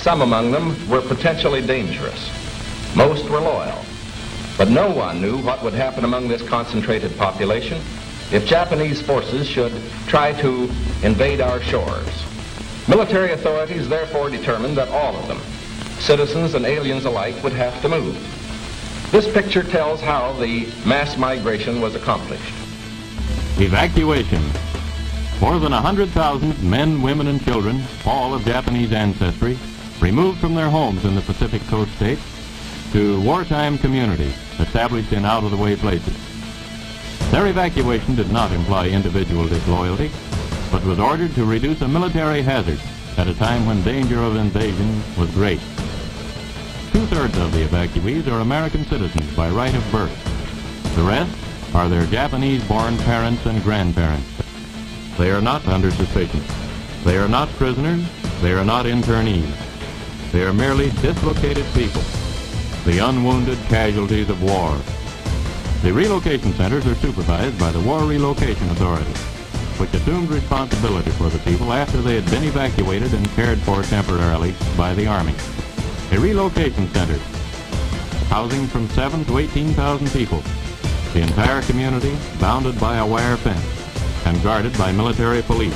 Some among them were potentially dangerous. Most were loyal. But no one knew what would happen among this concentrated population if Japanese forces should try to invade our shores. Military authorities therefore determined that all of them, citizens and aliens alike, would have to move. This picture tells how the mass migration was accomplished. Evacuation. More than 100,000 men, women, and children, all of Japanese ancestry, removed from their homes in the Pacific Coast states to wartime communities established in out-of-the-way places. Their evacuation did not imply individual disloyalty, but was ordered to reduce a military hazard at a time when danger of invasion was great. Two-thirds of the evacuees are American citizens by right of birth. The rest are their Japanese-born parents and grandparents. They are not under suspicion. They are not prisoners. They are not internees. They are merely dislocated people, the unwounded casualties of war. The relocation centers are supervised by the War Relocation Authority, which assumed responsibility for the people after they had been evacuated and cared for temporarily by the Army. A relocation center, housing from 7,000 to 18,000 people, the entire community bounded by a wire fence and guarded by military police,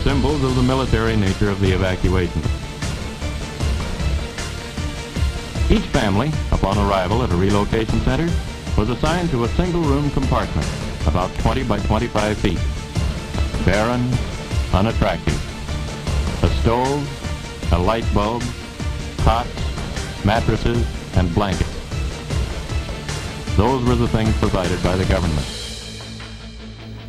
symbols of the military nature of the evacuation. Each family, upon arrival at a relocation center, was assigned to a single-room compartment, about 20 by 25 feet. Barren, unattractive. A stove, a light bulb, cots, mattresses, and blankets. Those were the things provided by the government.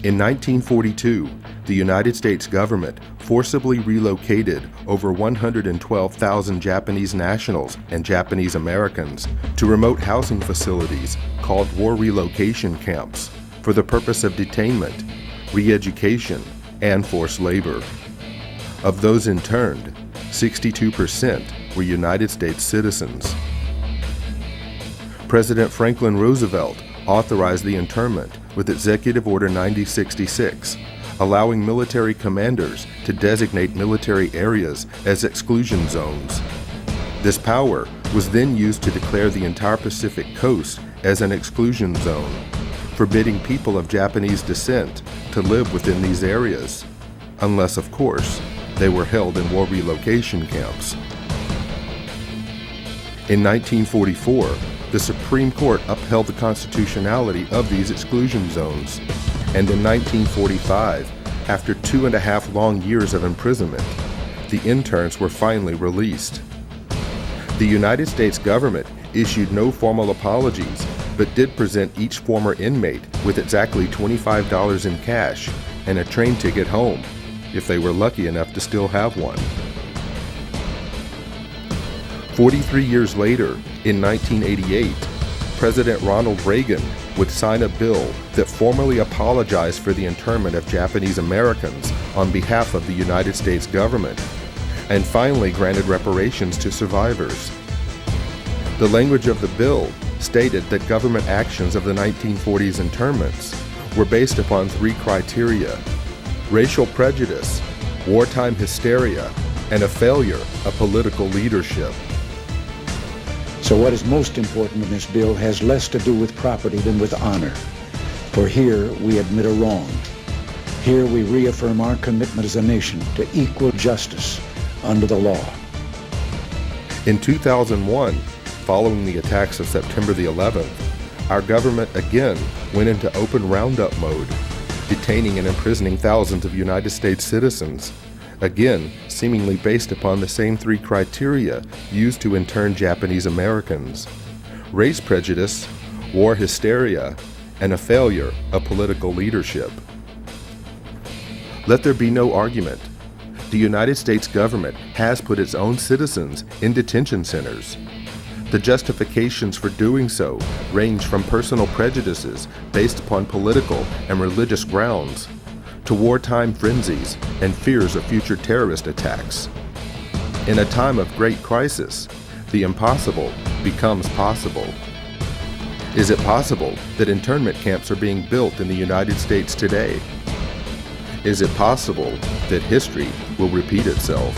In 1942, the United States government forcibly relocated over 112,000 Japanese nationals and Japanese Americans to remote housing facilities called war relocation camps for the purpose of detainment, re-education, and forced labor. Of those interned, 62% were United States citizens. President Franklin Roosevelt authorized the internment with Executive Order 9066, allowing military commanders to designate military areas as exclusion zones. This power was then used to declare the entire Pacific coast as an exclusion zone, forbidding people of Japanese descent to live within these areas, unless, of course, they were held in war relocation camps. In 1944, the Supreme Court upheld the constitutionality of these exclusion zones, and in 1945, after 2.5 long years of imprisonment, the interns were finally released. The United States government issued no formal apologies, but did present each former inmate with exactly $25 in cash and a train ticket home, if they were lucky enough to still have one. 43 years later, in 1988, President Ronald Reagan would sign a bill that formally apologized for the internment of Japanese Americans on behalf of the United States government, and finally granted reparations to survivors. The language of the bill stated that government actions of the 1940s internments were based upon 3 criteria: racial prejudice, wartime hysteria, and a failure of political leadership. So what is most important in this bill has less to do with property than with honor. For here we admit a wrong. Here we reaffirm our commitment as a nation to equal justice under the law. In 2001, following the attacks of September the 11th, our government again went into open roundup mode, detaining and imprisoning thousands of United States citizens, again seemingly based upon the same 3 criteria used to intern Japanese Americans: race prejudice, war hysteria, and a failure of political leadership. Let there be no argument. The United States government has put its own citizens in detention centers. The justifications for doing so range from personal prejudices based upon political and religious grounds to wartime frenzies and fears of future terrorist attacks. In a time of great crisis, the impossible becomes possible. Is it possible that internment camps are being built in the United States today? Is it possible that history will repeat itself?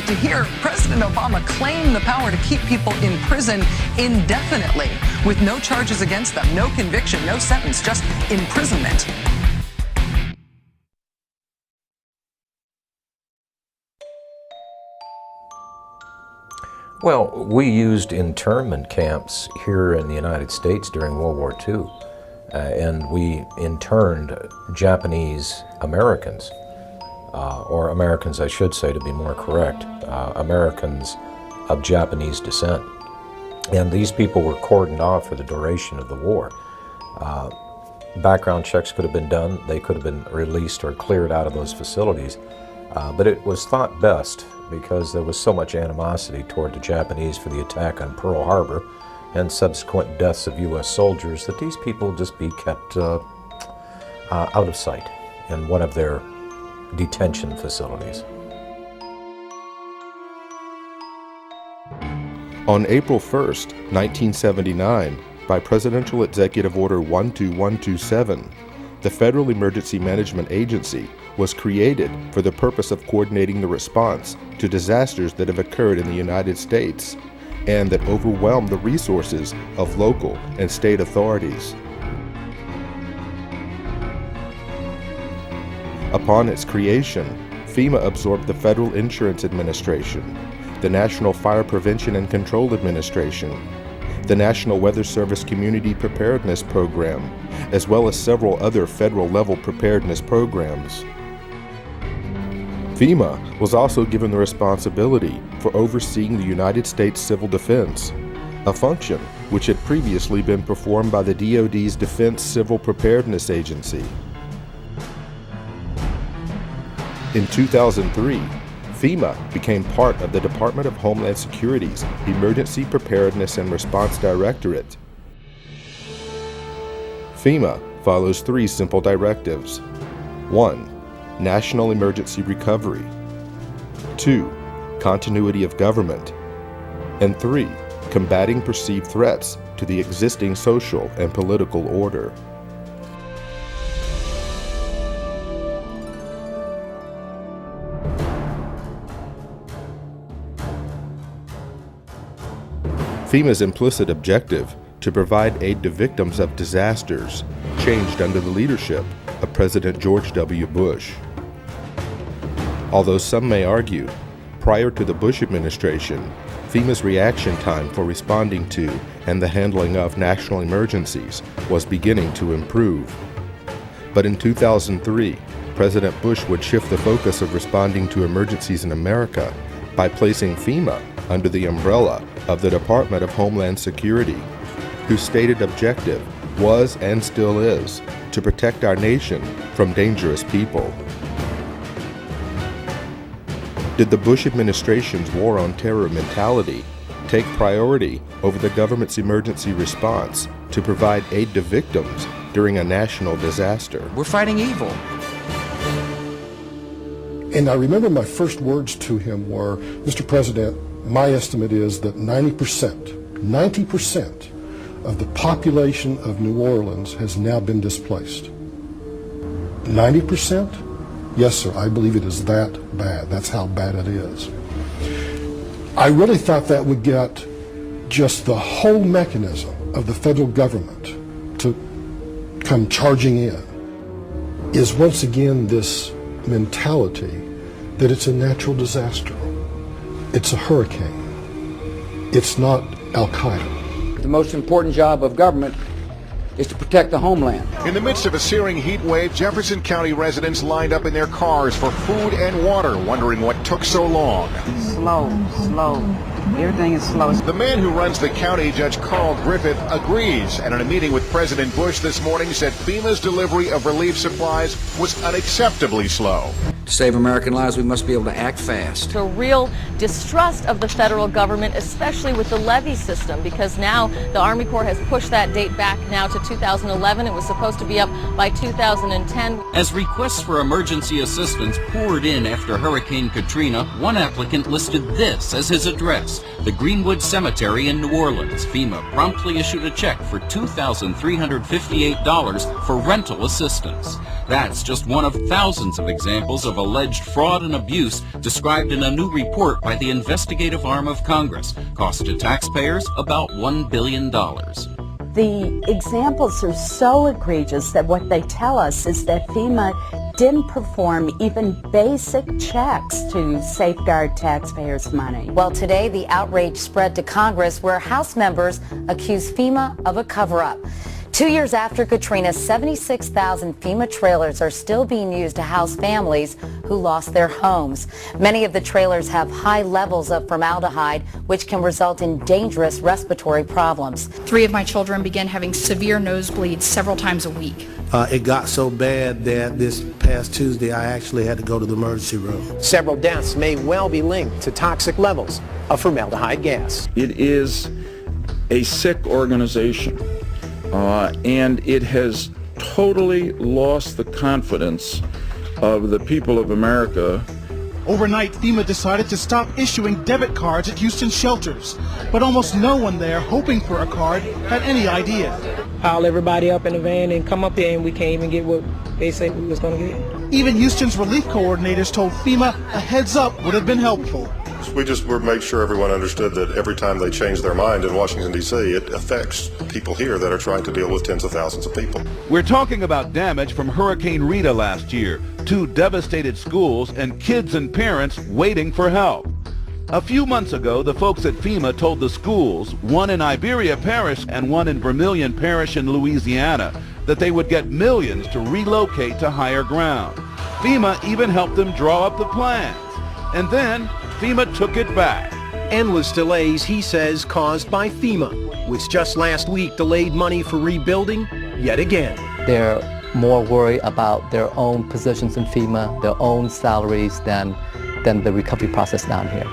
to hear President Obama claim the power to keep people in prison indefinitely with no charges against them, no conviction, no sentence, just imprisonment. Well, we used internment camps here in the United States during World War II, and we interned Japanese Americans, or Americans, I should say, to be more correct, Americans of Japanese descent. And these people were cordoned off for the duration of the war. Background checks could have been done, they could have been released or cleared out of those facilities, but it was thought best, because there was so much animosity toward the Japanese for the attack on Pearl Harbor and subsequent deaths of U.S. soldiers, that these people just be kept out of sight in one of their detention facilities. On April 1st, 1979, by Presidential Executive Order 12127, the Federal Emergency Management Agency was created for the purpose of coordinating the response to disasters that have occurred in the United States and that overwhelm the resources of local and state authorities. Upon its creation, FEMA absorbed the Federal Insurance Administration, the National Fire Prevention and Control Administration, the National Weather Service Community Preparedness Program, as well as several other federal-level preparedness programs. FEMA was also given the responsibility for overseeing the United States Civil Defense, a function which had previously been performed by the DoD's Defense Civil Preparedness Agency. In 2003, FEMA became part of the Department of Homeland Security's Emergency Preparedness and Response Directorate. FEMA follows three simple directives. 1. National emergency recovery. 2. Continuity of government. And 3. Combating perceived threats to the existing social and political order. FEMA's implicit objective to provide aid to victims of disasters changed under the leadership of President George W. Bush. Although some may argue, prior to the Bush administration, FEMA's reaction time for responding to and the handling of national emergencies was beginning to improve. But in 2003, President Bush would shift the focus of responding to emergencies in America by placing FEMA under the umbrella of the Department of Homeland Security, whose stated objective was and still is to protect our nation from dangerous people. Did the Bush administration's war on terror mentality take priority over the government's emergency response to provide aid to victims during a national disaster? We're fighting evil. And I remember my first words to him were, Mr. President, my estimate is that 90% of the population of New Orleans has now been displaced. 90%? Yes, sir, I believe it is that bad. That's how bad it is. I really thought that would get just the whole mechanism of the federal government to come charging in, is once again this mentality that it's a natural disaster. It's a hurricane. It's not Al-Qaeda. The most important job of government is to protect the homeland. In the midst of a searing heat wave, Jefferson County residents lined up in their cars for food and water, wondering what took so long. Slow. Everything is slow. The man who runs the county, Judge Carl Griffith, agrees, and in a meeting with President Bush this morning said FEMA's delivery of relief supplies was unacceptably slow. To save American lives, we must be able to act fast. A real distrust of the federal government, especially with the levy system, because now the Army Corps has pushed that date back now to 2011. It was supposed to be up by 2010. As requests for emergency assistance poured in after Hurricane Katrina, one applicant listed this as his address, the Greenwood Cemetery in New Orleans. FEMA promptly issued a check for $2,358 for rental assistance. That's just one of thousands of examples of alleged fraud and abuse described in a new report by the investigative arm of Congress cost to taxpayers about $1 billion. The examples are so egregious that what they tell us is that FEMA didn't perform even basic checks to safeguard taxpayers' money. Well, today the outrage spread to Congress where House members accuse FEMA of a cover-up. 2 years after Katrina, 76,000 FEMA trailers are still being used to house families who lost their homes. Many of the trailers have high levels of formaldehyde, which can result in dangerous respiratory problems. 3 of my children began having severe nosebleeds several times a week. It got so bad that this past Tuesday I actually had to go to the emergency room. Several deaths may well be linked to toxic levels of formaldehyde gas. It is a sick organization. And it has totally lost the confidence of the people of America. Overnight, FEMA decided to stop issuing debit cards at Houston shelters, but almost no one there hoping for a card had any idea. Pile everybody up in the van and come up here, and we can't even get what they said we was going to get. Even Houston's relief coordinators told FEMA a heads up would have been helpful. We just made sure everyone understood that every time they change their mind in Washington, D.C., it affects people here that are trying to deal with tens of thousands of people. We're talking about damage from Hurricane Rita last year, 2 devastated schools and kids and parents waiting for help. A few months ago, the folks at FEMA told the schools, one in Iberia Parish and one in Vermilion Parish in Louisiana, that they would get millions to relocate to higher ground. FEMA even helped them draw up the plans. And then FEMA took it back. Endless delays, he says, caused by FEMA, which just last week delayed money for rebuilding yet again. They're more worried about their own positions in FEMA, their own salaries, than the recovery process down here.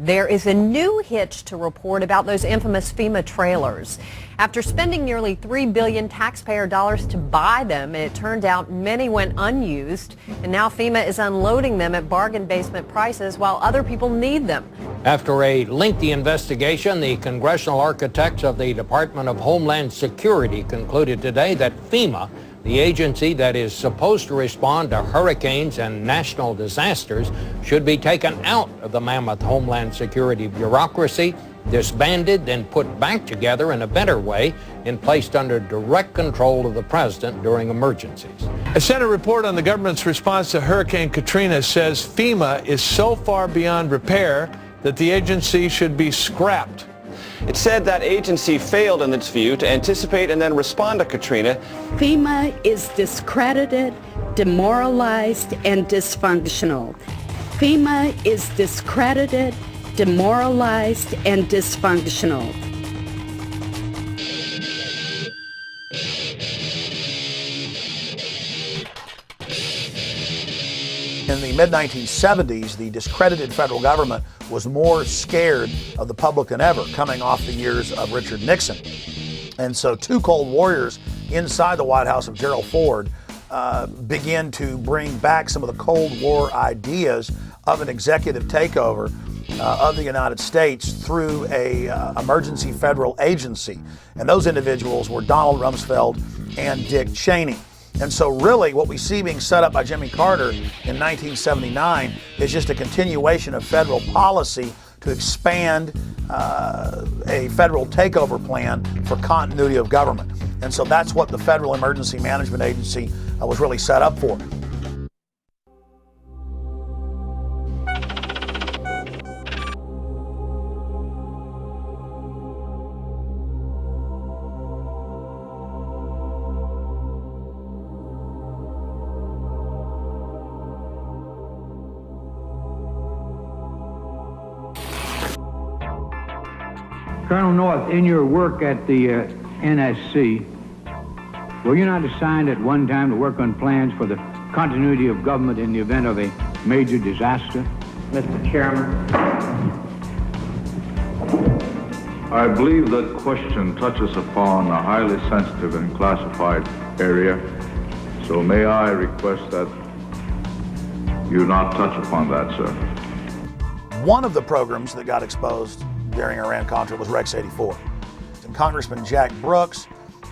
There is a new hitch to report about those infamous FEMA trailers. After spending nearly $3 billion taxpayer dollars to buy them, it turned out many went unused, and now FEMA is unloading them at bargain basement prices while other people need them. After a lengthy investigation, the congressional architects of the Department of Homeland Security concluded today that FEMA, the agency that is supposed to respond to hurricanes and national disasters, should be taken out of the mammoth Homeland Security bureaucracy, disbanded, then put back together in a better way and placed under direct control of the president during emergencies. A Senate report on the government's response to Hurricane Katrina says FEMA is so far beyond repair that the agency should be scrapped. It said that agency failed, in its view, to anticipate and then respond to Katrina. FEMA is discredited, demoralized, and dysfunctional. FEMA is discredited, demoralized, and dysfunctional. In the mid-1970s, the discredited federal government was more scared of the public than ever, coming off the years of Richard Nixon. And so 2 Cold Warriors inside the White House of Gerald Ford began to bring back some of the Cold War ideas of an executive takeover of the United States through a emergency federal agency. And those individuals were Donald Rumsfeld and Dick Cheney. And so really what we see being set up by Jimmy Carter in 1979 is just a continuation of federal policy to expand a federal takeover plan for continuity of government. And so that's what the Federal Emergency Management Agency was really set up for. Colonel North, in your work at the NSC, were you not assigned at one time to work on plans for the continuity of government in the event of a major disaster? Mr. Chairman. I believe that question touches upon a highly sensitive and classified area, so may I request that you not touch upon that, sir. One of the programs that got exposed during Iran-Contra was Rex 84. And Congressman Jack Brooks,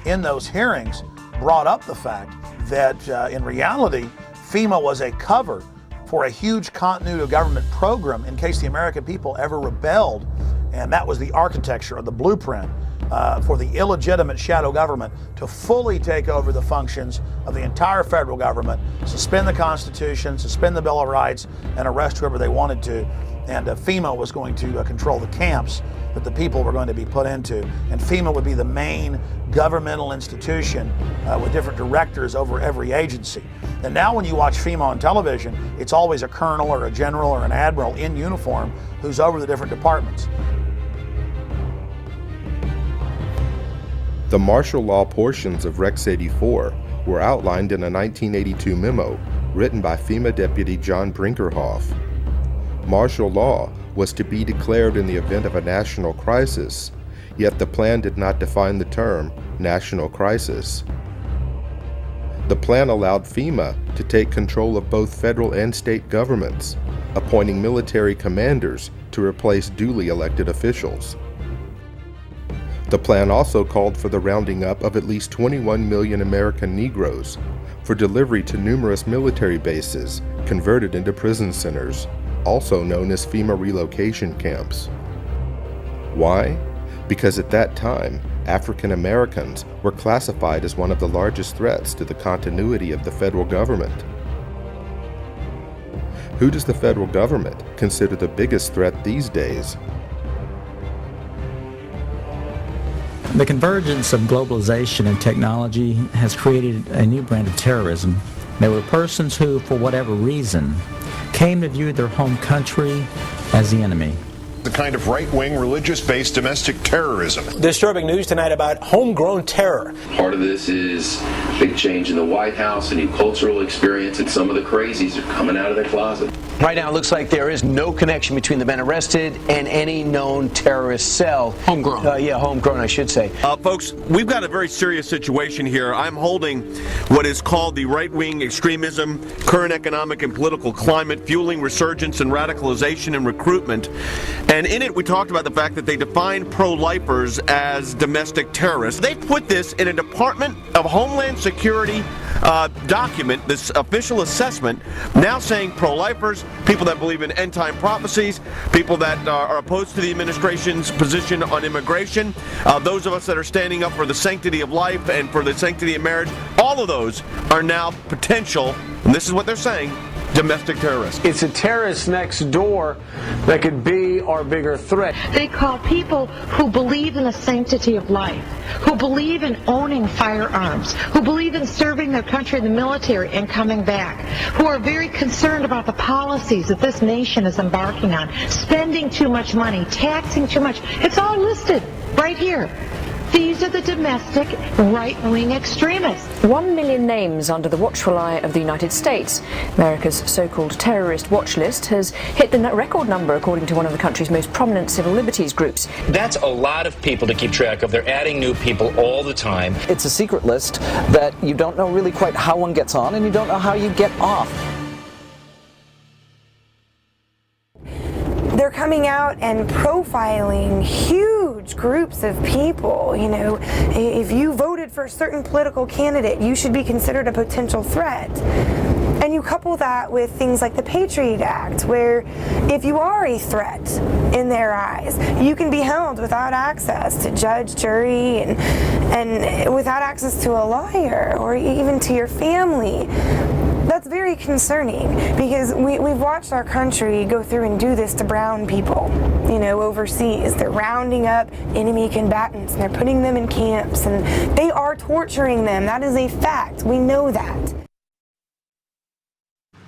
in those hearings, brought up the fact that in reality, FEMA was a cover for a huge continuity of government program in case the American people ever rebelled. And that was the architecture or the blueprint for the illegitimate shadow government to fully take over the functions of the entire federal government, suspend the Constitution, suspend the Bill of Rights, and arrest whoever they wanted to. And FEMA was going to control the camps that the people were going to be put into. And FEMA would be the main governmental institution with different directors over every agency. And now when you watch FEMA on television, it's always a colonel or a general or an admiral in uniform who's over the different departments. The martial law portions of Rex 84 were outlined in a 1982 memo written by FEMA Deputy John Brinkerhoff. Martial law was to be declared in the event of a national crisis, yet the plan did not define the term national crisis. The plan allowed FEMA to take control of both federal and state governments, appointing military commanders to replace duly elected officials. The plan also called for the rounding up of at least 21 million American Negroes for delivery to numerous military bases converted into prison centers, also known as FEMA relocation camps. Why? Because at that time, African Americans were classified as one of the largest threats to the continuity of the federal government. Who does the federal government consider the biggest threat these days? The convergence of globalization and technology has created a new brand of terrorism. There were persons who, for whatever reason, came to view their home country as the enemy. The kind of right-wing, religious-based domestic terrorism. Disturbing news tonight about homegrown terror. Part of this is big change in the White House, a new cultural experience, and some of the crazies are coming out of their closet. Right now, it looks like there is no connection between the men arrested and any known terrorist cell. Homegrown. Homegrown, I should say. Folks, we've got a very serious situation here. I'm holding what is called the right-wing extremism, current economic and political climate, fueling resurgence and radicalization and recruitment. And in it, we talked about the fact that they define pro-lifers as domestic terrorists. They put this in a Department of Homeland Security document, this official assessment, now saying pro-lifers, people that believe in end-time prophecies, people that are opposed to the administration's position on immigration, those of us that are standing up for the sanctity of life and for the sanctity of marriage, all of those are now potential, and this is what they're saying, domestic terrorists. It's a terrorist next door that could be our bigger threat. They call people who believe in the sanctity of life, who believe in owning firearms, who believe in serving their country in the military and coming back, who are very concerned about the policies that this nation is embarking on, spending too much money, taxing too much. It's all listed right here. These are the domestic right-wing extremists. 1 million names under the watchful eye of the United States. America's so-called terrorist watch list has hit the record number according to one of the country's most prominent civil liberties groups. That's a lot of people to keep track of. They're adding new people all the time. It's a secret list that you don't know really quite how one gets on and you don't know how you get off. They're coming out and profiling huge groups of people. You know, if you voted for a certain political candidate, you should be considered a potential threat. And you couple that with things like the Patriot Act, where if you are a threat in their eyes, you can be held without access to judge, jury, and without access to a lawyer or even to your family. That's very concerning because we've watched our country go through and do this to brown people, you know, overseas. They're rounding up enemy combatants and they're putting them in camps and they are torturing them. That is a fact. We know that.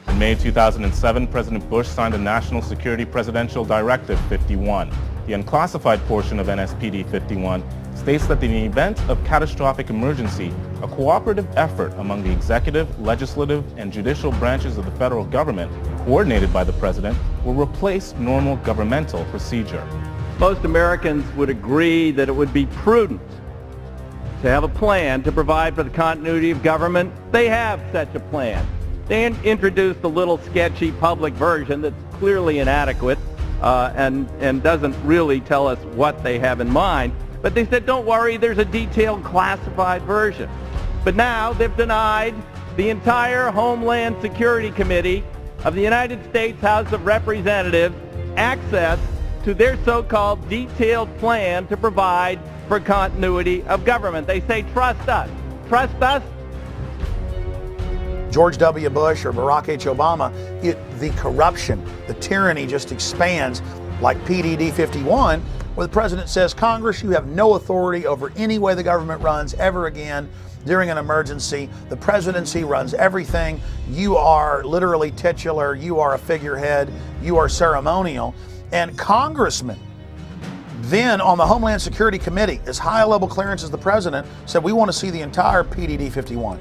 In May 2007, President Bush signed a National Security Presidential Directive 51. The unclassified portion of NSPD 51 states that in the event of catastrophic emergency, a cooperative effort among the executive, legislative, and judicial branches of the federal government, coordinated by the president, will replace normal governmental procedure. Most Americans would agree that it would be prudent to have a plan to provide for the continuity of government. They have such a plan. They introduced a little sketchy public version that's clearly inadequate and doesn't really tell us what they have in mind. But they said, don't worry, there's a detailed classified version. But now they've denied the entire Homeland Security Committee of the United States House of Representatives access to their so-called detailed plan to provide for continuity of government. They say, trust us. Trust us? George W. Bush or Barack H. Obama, the corruption, the tyranny just expands like PDD 51, where the president says, Congress, you have no authority over any way the government runs ever again during an emergency. The presidency runs everything. You are literally titular. You are a figurehead. You are ceremonial. And congressmen then on the Homeland Security Committee, as high a level clearance as the president, said, we want to see the entire PDD 51.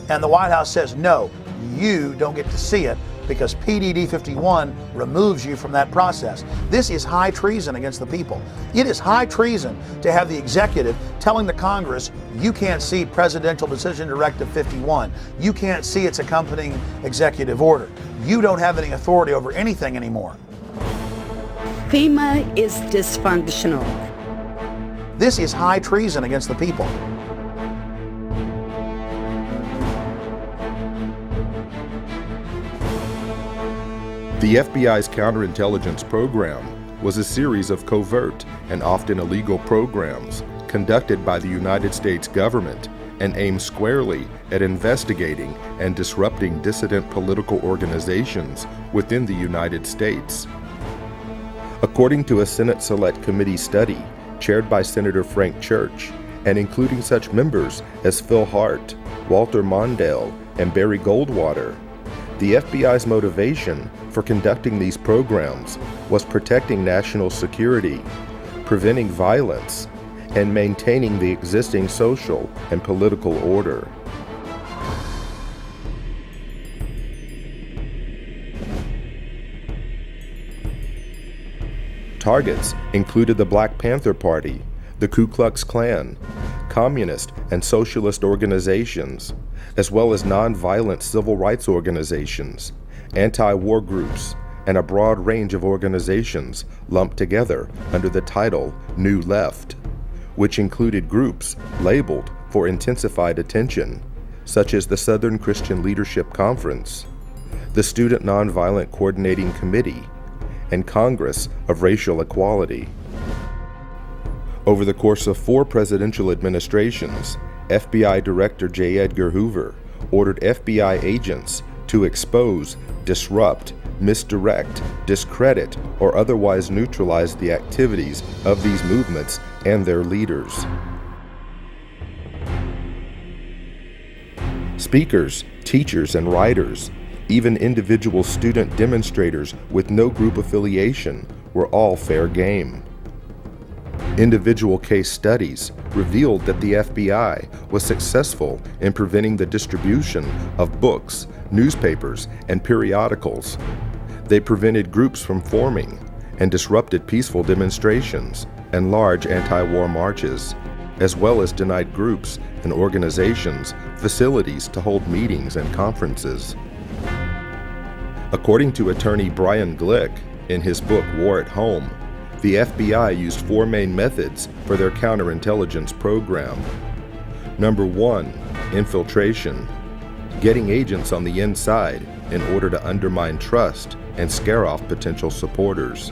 And the White House says, no, you don't get to see it because PDD 51 removes you from that process. This is high treason against the people. It is high treason to have the executive telling the Congress, you can't see Presidential Decision Directive 51. You can't see its accompanying executive order. You don't have any authority over anything anymore. FEMA is dysfunctional. This is high treason against the people. The FBI's counterintelligence program was a series of covert and often illegal programs conducted by the United States government and aimed squarely at investigating and disrupting dissident political organizations within the United States. According to a Senate Select Committee study chaired by Senator Frank Church, and including such members as Phil Hart, Walter Mondale, and Barry Goldwater, the FBI's motivation for conducting these programs was protecting national security, preventing violence, and maintaining the existing social and political order. Targets included the Black Panther Party, the Ku Klux Klan, communist and socialist organizations, as well as nonviolent civil rights organizations, anti-war groups, and a broad range of organizations lumped together under the title New Left, which included groups labeled for intensified attention, such as the Southern Christian Leadership Conference, the Student Nonviolent Coordinating Committee, and Congress of Racial Equality. Over the course of 4 presidential administrations, FBI Director J. Edgar Hoover ordered FBI agents to expose, disrupt, misdirect, discredit, or otherwise neutralize the activities of these movements and their leaders. Speakers, teachers, and writers, even individual student demonstrators with no group affiliation, were all fair game. Individual case studies revealed that the FBI was successful in preventing the distribution of books, newspapers, and periodicals. They prevented groups from forming and disrupted peaceful demonstrations and large anti-war marches, as well as denied groups and organizations facilities to hold meetings and conferences. According to attorney Brian Glick in his book War at Home, the FBI used 4 main methods for their counterintelligence program. Number 1, infiltration, getting agents on the inside in order to undermine trust and scare off potential supporters.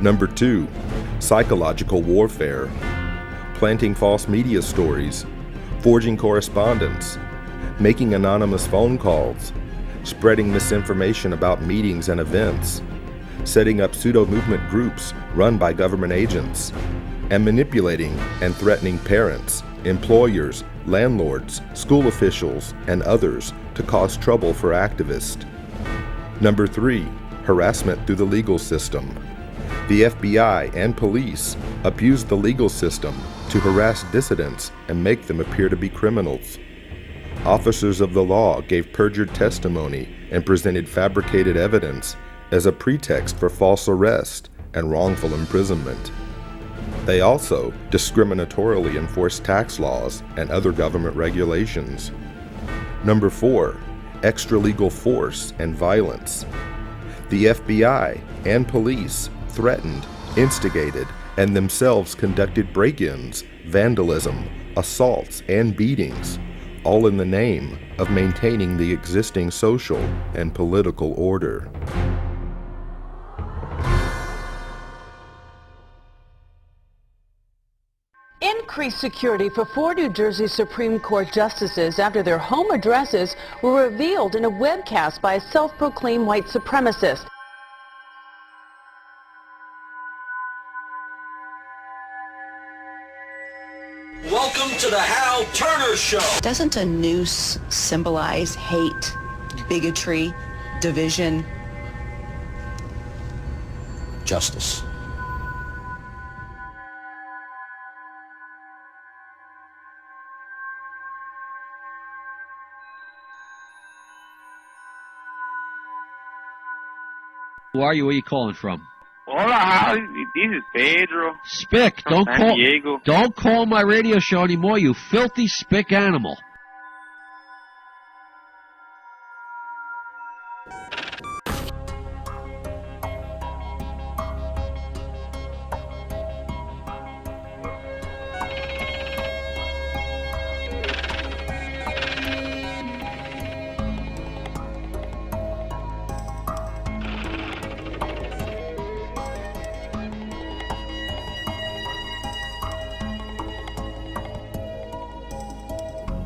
Number 2, psychological warfare, planting false media stories, forging correspondence, making anonymous phone calls, spreading misinformation about meetings and events, setting up pseudo-movement groups run by government agents, and manipulating and threatening parents, employers, landlords, school officials, and others to cause trouble for activists. Number 3, harassment through the legal system. The FBI and police abused the legal system to harass dissidents and make them appear to be criminals. Officers of the law gave perjured testimony and presented fabricated evidence as a pretext for false arrest and wrongful imprisonment. They also discriminatorily enforced tax laws and other government regulations. Number 4, extralegal force and violence. The FBI and police threatened, instigated, and themselves conducted break-ins, vandalism, assaults, and beatings, all in the name of maintaining the existing social and political order. Increased security for 4 New Jersey Supreme Court justices after their home addresses were revealed in a webcast by a self-proclaimed white supremacist. Welcome to the Hal Turner Show. Doesn't a noose symbolize hate, bigotry, division? Justice. Who are you? Where are you calling from? Hola, Hal. This is Pedro. Spick, From San Diego. don't call my radio show anymore, you filthy spick animal.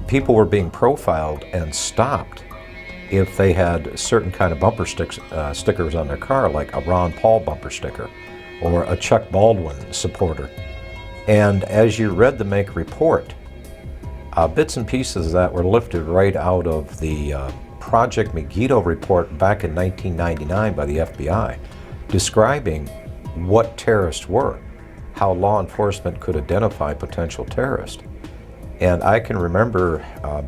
People were being profiled and stopped if they had certain kind of bumper stickers on their car, like a Ron Paul bumper sticker or a Chuck Baldwin supporter. And as you read the Make report, bits and pieces that were lifted right out of the Project Megiddo report back in 1999 by the FBI, describing what terrorists were, how law enforcement could identify potential terrorists. And I can remember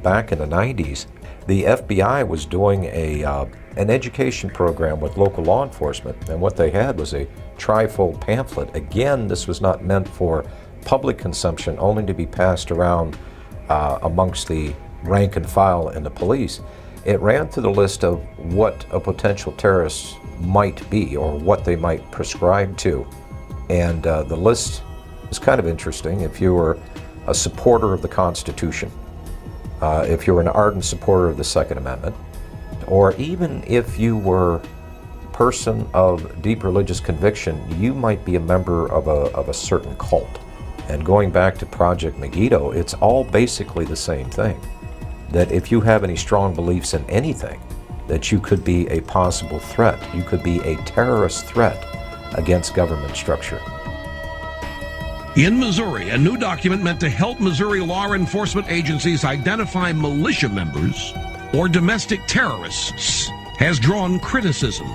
back in the 90s, the FBI was doing an education program with local law enforcement, and what they had was a trifold pamphlet. Again, this was not meant for public consumption, only to be passed around amongst the rank and file and the police. It ran through the list of what a potential terrorist might be or what they might prescribe to. And the list is kind of interesting. If you were a supporter of the Constitution, if you were an ardent supporter of the Second Amendment, or even if you were a person of deep religious conviction, you might be a member of a certain cult. And going back to Project Megiddo, it's all basically the same thing. That if you have any strong beliefs in anything, that you could be a possible threat. You could be a terrorist threat against government structure. In Missouri, a new document meant to help Missouri law enforcement agencies identify militia members or domestic terrorists has drawn criticism.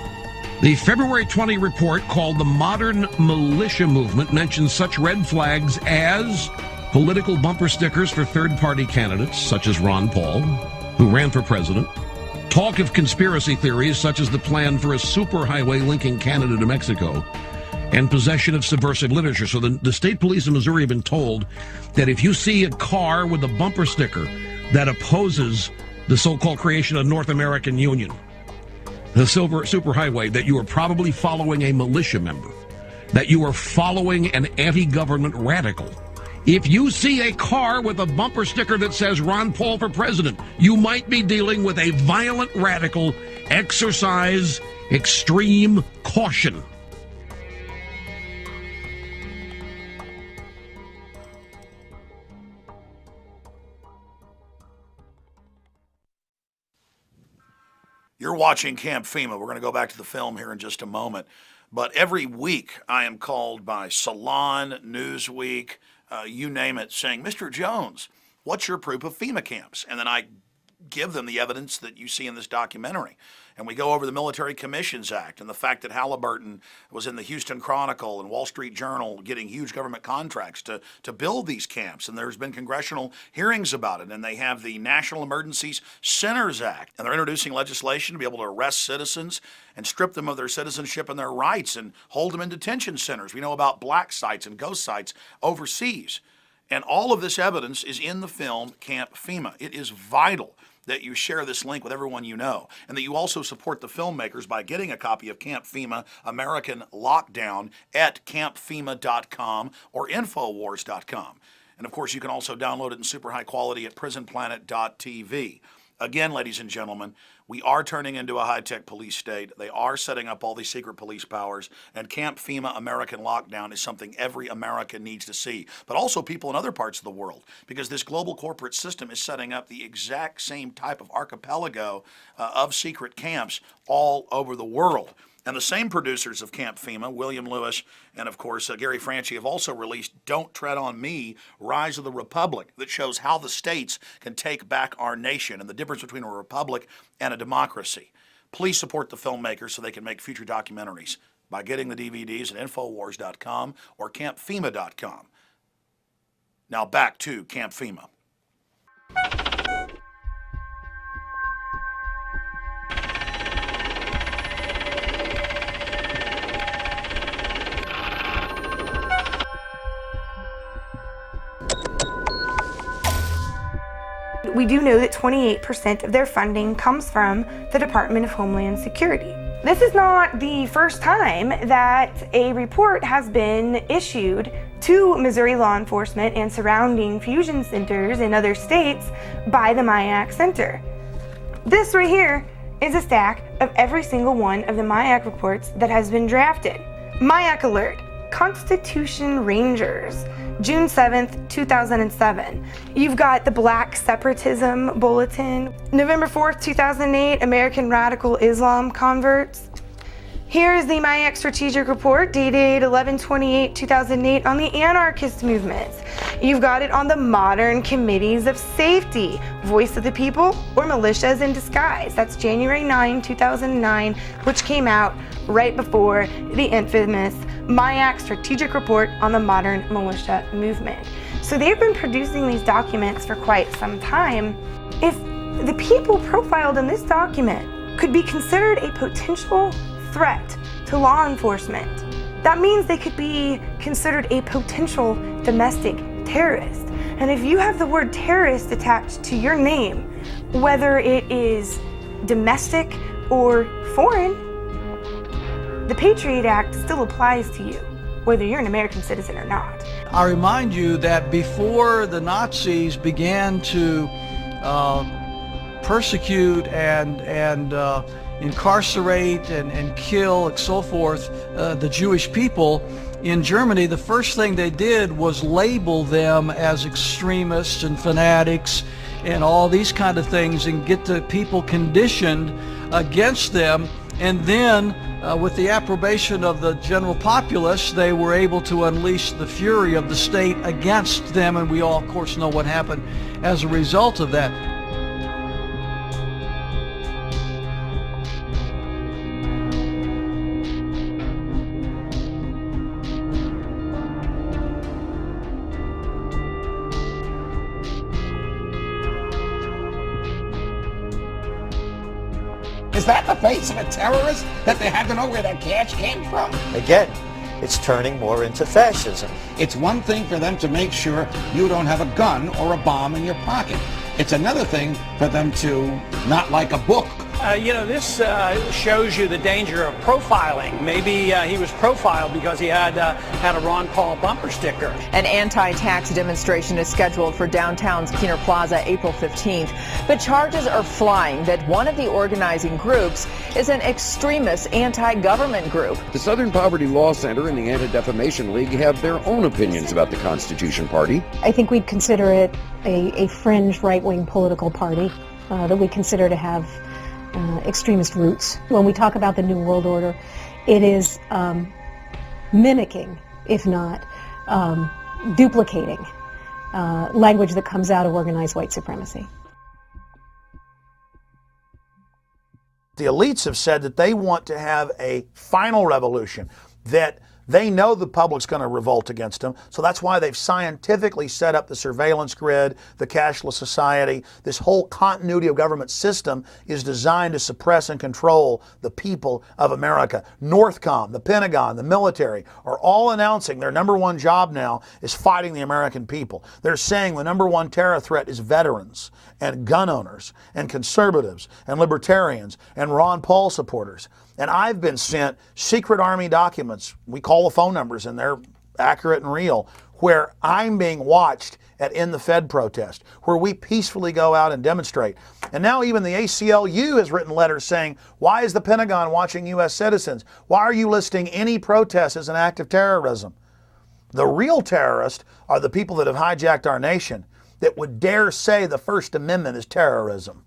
The February 20 report, called the Modern Militia Movement, mentions such red flags as political bumper stickers for third-party candidates, such as Ron Paul, who ran for president, talk of conspiracy theories such as the plan for a superhighway linking Canada to Mexico, and possession of subversive literature. So the state police in Missouri have been told that if you see a car with a bumper sticker that opposes the so-called creation of North American Union, the superhighway, that you are probably following a militia member, that you are following an anti-government radical. If you see a car with a bumper sticker that says Ron Paul for president, you might be dealing with a violent radical. Exercise extreme caution. You're watching Camp FEMA. We're going to go back to the film here in just a moment. But every week I am called by Salon, Newsweek, you name it, saying, Mr. Jones, what's your proof of FEMA camps? And then I give them the evidence that you see in this documentary. And we go over the Military Commissions Act and the fact that Halliburton was in the Houston Chronicle and Wall Street Journal getting huge government contracts to build these camps. And there's been congressional hearings about it. And they have the National Emergencies Centers Act. And they're introducing legislation to be able to arrest citizens and strip them of their citizenship and their rights and hold them in detention centers. We know about black sites and ghost sites overseas. And all of this evidence is in the film Camp FEMA. It is vital that you share this link with everyone you know, and that you also support the filmmakers by getting a copy of Camp FEMA American Lockdown at campfema.com or infowars.com. And of course, you can also download it in super high quality at prisonplanet.tv. Again, ladies and gentlemen, we are turning into a high-tech police state. They are setting up all these secret police powers, and Camp FEMA American Lockdown is something every American needs to see, but also people in other parts of the world, because this global corporate system is setting up the exact same type of archipelago of secret camps all over the world. And the same producers of Camp FEMA, William Lewis and, of course, Gary Franchi, have also released Don't Tread on Me, Rise of the Republic, that shows how the states can take back our nation and the difference between a republic and a democracy. Please support the filmmakers so they can make future documentaries by getting the DVDs at Infowars.com or CampFEMA.com. Now back to Camp FEMA. We do know that 28% of their funding comes from the Department of Homeland Security. This is not the first time that a report has been issued to Missouri law enforcement and surrounding fusion centers in other states by the MIAC Center. This right here is a stack of every single one of the MIAC reports that has been drafted. MIAC Alert, Constitution Rangers, June 7th, 2007. You've got the Black Separatism Bulletin, November 4th, 2008, American Radical Islam Converts. Here is the MIAC Strategic Report dated 11/28/2008 on the anarchist movements. You've got it on the Modern Committees of Safety, Voice of the People, or Militias in Disguise. That's January 9, 2009, which came out right before the infamous MIAC Strategic Report on the Modern Militia Movement. So they've been producing these documents for quite some time. If the people profiled in this document could be considered a potential threat to law enforcement, that means they could be considered a potential domestic terrorist. And if you have the word terrorist attached to your name, whether it is domestic or foreign, the Patriot Act still applies to you, whether you're an American citizen or not. I remind you that before the Nazis began to persecute and incarcerate and kill and so forth the Jewish people in Germany, the first thing they did was label them as extremists and fanatics and all these kind of things and get the people conditioned against them. And then with the approbation of the general populace, they were able to unleash the fury of the state against them, and we all, of course, know what happened as a result of that. Is that the face of a terrorist that they had to know where that cash came from? Again, it's turning more into fascism. It's one thing for them to make sure you don't have a gun or a bomb in your pocket. It's another thing for them to not like a book. This shows you the danger of profiling. Maybe he was profiled because he had a Ron Paul bumper sticker. An anti-tax demonstration is scheduled for downtown's Keener Plaza April 15th, but charges are flying that one of the organizing groups is an extremist anti-government group. The Southern Poverty Law Center and the Anti-Defamation League have their own opinions about the Constitution Party. I think we'd consider it a fringe right-wing political party that we consider to have extremist roots. When we talk about the New World Order, it is mimicking, if not duplicating, language that comes out of organized white supremacy. The elites have said that they want to have a final revolution, that they know the public's going to revolt against them, so that's why they've scientifically set up the surveillance grid, the cashless society. This whole continuity of government system is designed to suppress and control the people of America. Northcom, the Pentagon, the military are all announcing their number one job now is fighting the American people. They're saying the number one terror threat is veterans and gun owners and conservatives and libertarians and Ron Paul supporters. And I've been sent secret army documents. We call the phone numbers and they're accurate and real, where I'm being watched at In the Fed protest, where we peacefully go out and demonstrate. And now even the ACLU has written letters saying, why is the Pentagon watching U.S. citizens? Why are you listing any protest as an act of terrorism? The real terrorists are the people that have hijacked our nation that would dare say the First Amendment is terrorism.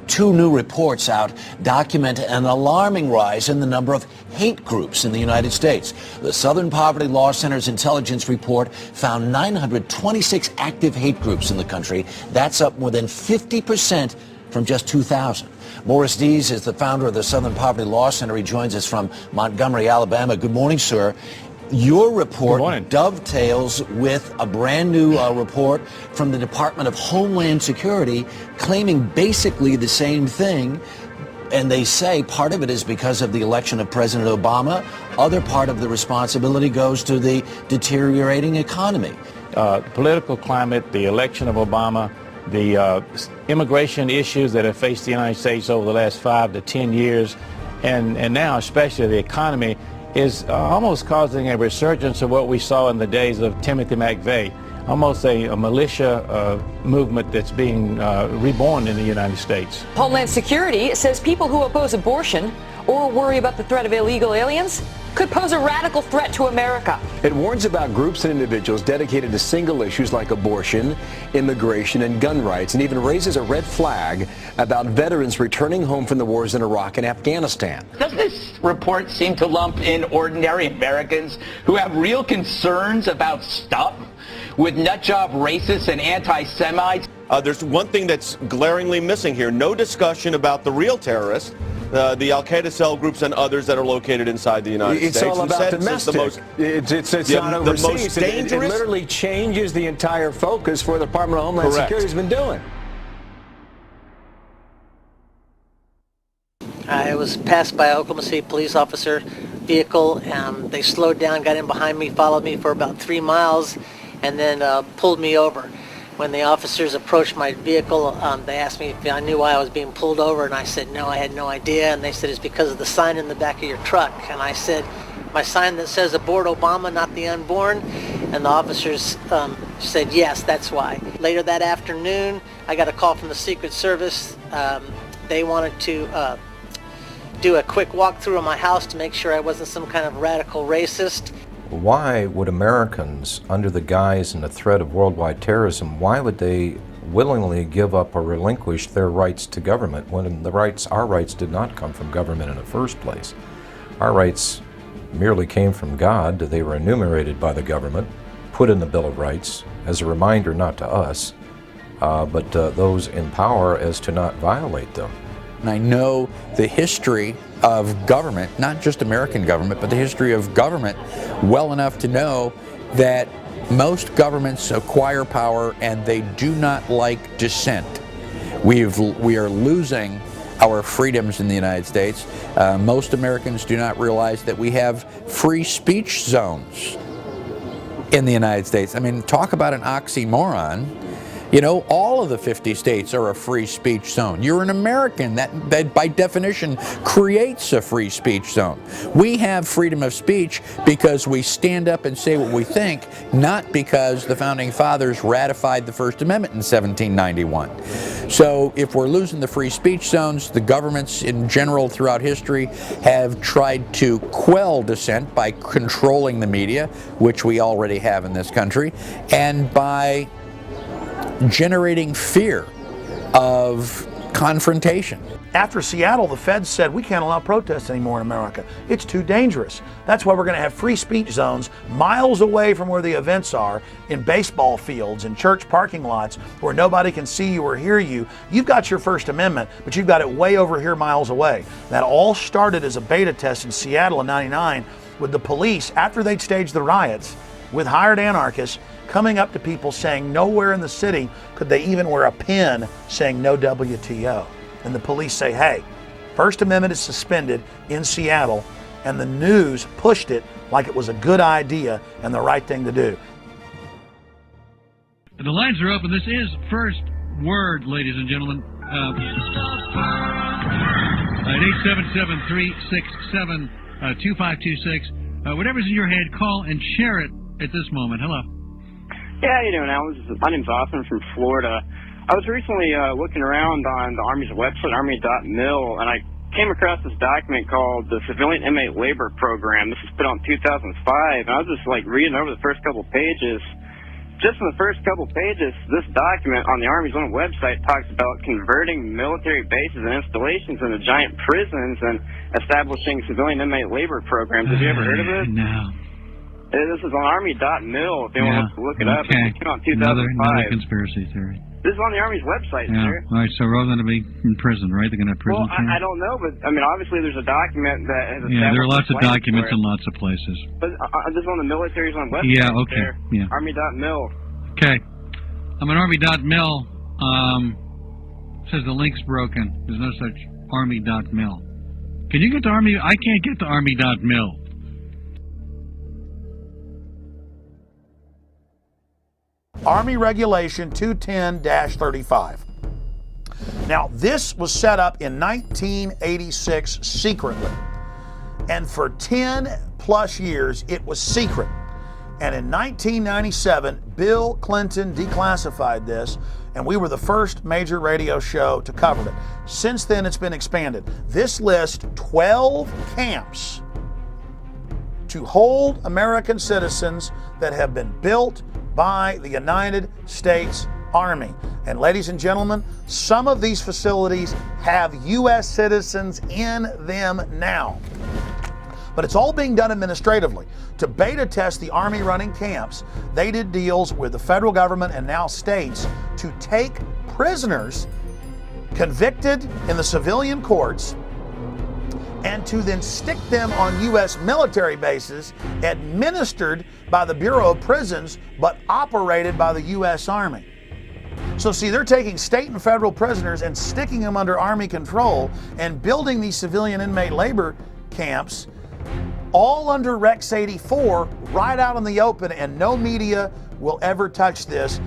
Two new reports out document an alarming rise in the number of hate groups in the United States. The Southern Poverty Law Center's intelligence report found 926 active hate groups in the country. That's up more than 50% from just 2000. Morris Dees is the founder of the Southern Poverty Law Center. He joins us from Montgomery, Alabama. Good morning, sir. Your report dovetails with a brand new report from the Department of Homeland Security claiming basically the same thing. And they say part of it is because of the election of President Obama. Other part of the responsibility goes to the deteriorating economy. The political climate, the election of Obama, the immigration issues that have faced the United States over the last 5 to 10 years, and now especially the economy, is almost causing a resurgence of what we saw in the days of Timothy McVeigh, almost a militia movement that's being reborn in the United States. Homeland Security says people who oppose abortion or worry about the threat of illegal aliens could pose a radical threat to America. It warns about groups and individuals dedicated to single issues like abortion, immigration, and gun rights, and even raises a red flag about veterans returning home from the wars in Iraq and Afghanistan. Doesn't this report seem to lump in ordinary Americans who have real concerns about stuff with nutjob racists and anti-Semites? There's one thing that's glaringly missing here. No discussion about the real terrorists, the Al-Qaeda cell groups and others that are located inside the United States. It's all about domestic. It's not overseas. The most dangerous. It literally changes the entire focus for the Department of Homeland Security has been doing. I was passed by an Oklahoma City police officer vehicle, and they slowed down, got in behind me, followed me for about 3 miles, and then pulled me over. When the officers approached my vehicle, they asked me if I knew why I was being pulled over, and I said no, I had no idea. And they said it's because of the sign in the back of your truck. And I said, my sign that says abort Obama, not the unborn. And the officers said yes, that's why. Later that afternoon, I got a call from the Secret Service. They wanted to do a quick walkthrough of my house to make sure I wasn't some kind of radical racist. Why would Americans, under the guise and the threat of worldwide terrorism, why would they willingly give up or relinquish their rights to government when our rights did not come from government in the first place? Our rights merely came from God. They were enumerated by the government, put in the Bill of Rights as a reminder not to us, but those in power as to not violate them. And I know the history of government, not just American government, but the history of government well enough to know that most governments acquire power and they do not like dissent. We are losing our freedoms in the United States. Most Americans do not realize that we have free speech zones in the United States. I mean, talk about an oxymoron. You know, all of the 50 states are a free speech zone. You're an American. That by definition creates a free speech zone. We have freedom of speech because we stand up and say what we think, not because the Founding Fathers ratified the First Amendment in 1791. So if we're losing the free speech zones, the governments in general throughout history have tried to quell dissent by controlling the media, which we already have in this country, and by generating fear of confrontation. After Seattle, the feds said we can't allow protests anymore in America. It's too dangerous. That's why we're going to have free speech zones miles away from where the events are, in baseball fields, in church parking lots, where nobody can see you or hear you. You've got your First Amendment, but you've got it way over here miles away. That all started as a beta test in Seattle in '99 with the police, after they'd staged the riots, with hired anarchists coming up to people saying nowhere in the city could they even wear a pin saying no WTO. And the police say, hey, First Amendment is suspended in Seattle, and the news pushed it like it was a good idea and the right thing to do. The lines are open. This is First Word, ladies and gentlemen. At 877-367-2526. Whatever's in your head, call and share it at this moment. Hello. Yeah, how you doing, Alan? My name's Austin from Florida. I was recently looking around on the Army's website, army.mil, and I came across this document called the Civilian Inmate Labor Program. This was put out in 2005, and I was just reading over the first couple pages. Just in the first couple pages, this document on the Army's own website talks about converting military bases and installations into giant prisons and establishing civilian inmate labor programs. Have you ever heard of this? No. This is on army.mil if anyone wants to look it up. Okay. It came out in 2005. Another conspiracy theory. This is on the Army's website, Yeah. sir. All right, so we're all going to be in prison, right? They're going to have prison Well, term? I don't know, but I mean, obviously there's a document that has Yeah, there are lots of plans documents for it. in lots of places. But this is on the military's own website. Yeah, okay. There. Yeah. Army.mil. Okay. I'm on army.mil. Says the link's broken. There's no such army.mil. Can you get to army? I can't get to army.mil. Army Regulation 210-35. Now, this was set up in 1986 secretly. And for 10 plus years, it was secret. And in 1997, Bill Clinton declassified this, and we were the first major radio show to cover it. Since then, it's been expanded. This lists 12 camps to hold American citizens that have been built by the United States Army. And ladies and gentlemen, some of these facilities have U.S. citizens in them now. But it's all being done administratively. To beta test the Army running camps, they did deals with the federal government and now states to take prisoners convicted in the civilian courts and to then stick them on U.S. military bases administered by the Bureau of Prisons but operated by the U.S. Army. So see, they're taking state and federal prisoners and sticking them under Army control and building these civilian inmate labor camps all under Rex 84 right out in the open, and no media will ever touch this.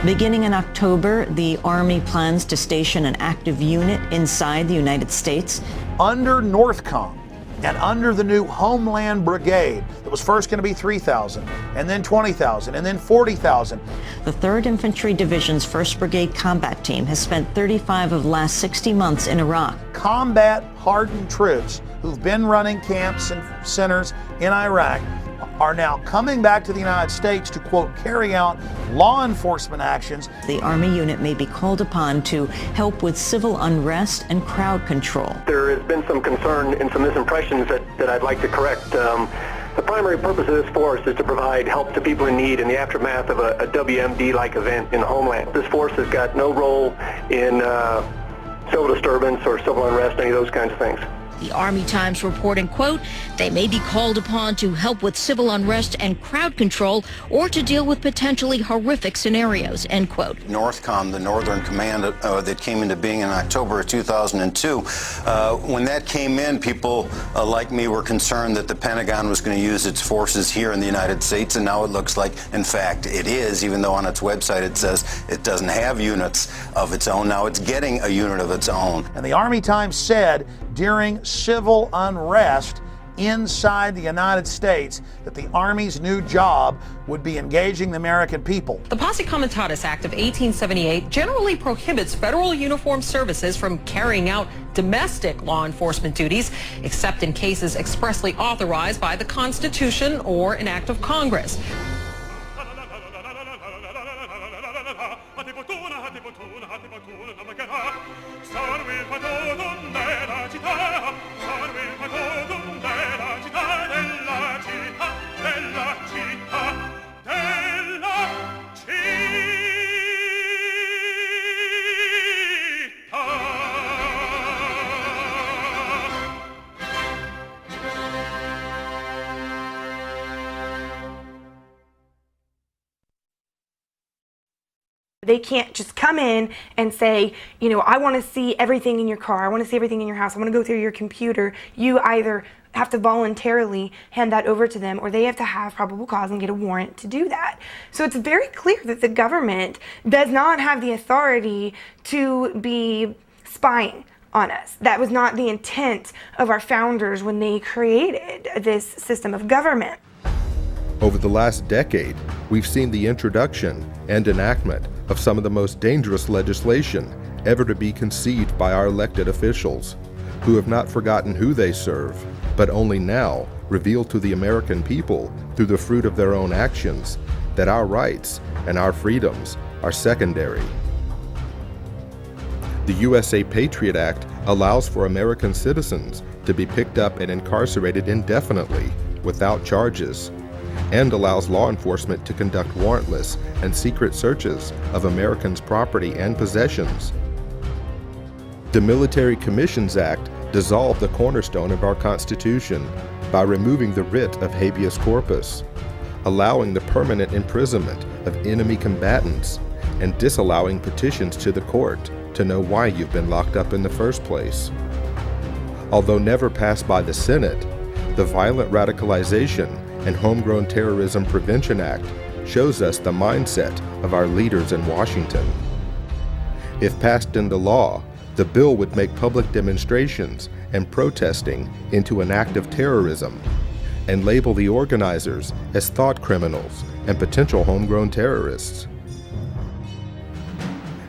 Beginning in October, the Army plans to station an active unit inside the United States. Under NORTHCOM and under the new Homeland Brigade, that was first going to be 3,000, and then 20,000, and then 40,000. The 3rd Infantry Division's 1st Brigade Combat Team has spent 35 of the last 60 months in Iraq. Combat-hardened troops who've been running camps and centers in Iraq are now coming back to the United States to, quote, carry out law enforcement actions. The Army unit may be called upon to help with civil unrest and crowd control. There has been some concern and some misimpressions that I'd like to correct. The primary purpose of this force is to provide help to people in need in the aftermath of a WMD-like event in the homeland. This force has got no role in civil disturbance or civil unrest, any of those kinds of things. The Army Times reporting, quote, they may be called upon to help with civil unrest and crowd control or to deal with potentially horrific scenarios, end quote. NORTHCOM, the Northern Command that came into being in October of 2002, when that came in, people like me were concerned that the Pentagon was going to use its forces here in the United States, and now it looks like, in fact, it is, even though on its website it says it doesn't have units of its own. Now it's getting a unit of its own. And the Army Times said during civil unrest inside the United States that the Army's new job would be engaging the American people. The Posse Comitatus Act of 1878 generally prohibits federal uniformed services from carrying out domestic law enforcement duties, except in cases expressly authorized by the Constitution or an act of Congress. They can't just come in and say, you know, I want to see everything in your car, I want to see everything in your house, I want to go through your computer. You either have to voluntarily hand that over to them, or they have to have probable cause and get a warrant to do that. So it's very clear that the government does not have the authority to be spying on us. That was not the intent of our founders when they created this system of government. Over the last decade, we've seen the introduction and enactment of some of the most dangerous legislation ever to be conceived by our elected officials, who have not forgotten who they serve, but only now reveal to the American people through the fruit of their own actions that our rights and our freedoms are secondary. The USA Patriot Act allows for American citizens to be picked up and incarcerated indefinitely without charges, and allows law enforcement to conduct warrantless and secret searches of Americans' property and possessions. The Military Commissions Act dissolved the cornerstone of our Constitution by removing the writ of habeas corpus, allowing the permanent imprisonment of enemy combatants, and disallowing petitions to the court to know why you've been locked up in the first place. Although never passed by the Senate, the Violent Radicalization and Homegrown Terrorism Prevention Act shows us the mindset of our leaders in Washington. If passed into law, the bill would make public demonstrations and protesting into an act of terrorism and label the organizers as thought criminals and potential homegrown terrorists.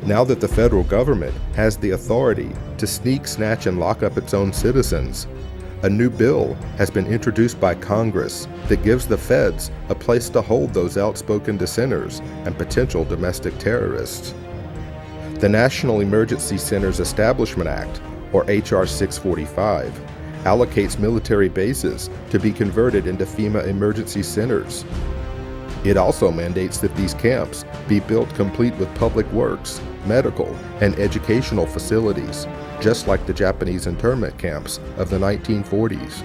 Now that the federal government has the authority to sneak, snatch, and lock up its own citizens, a new bill has been introduced by Congress that gives the feds a place to hold those outspoken dissenters and potential domestic terrorists. The National Emergency Centers Establishment Act, or H.R. 645, allocates military bases to be converted into FEMA emergency centers. It also mandates that these camps be built complete with public works, medical, and educational facilities, just like the Japanese internment camps of the 1940s.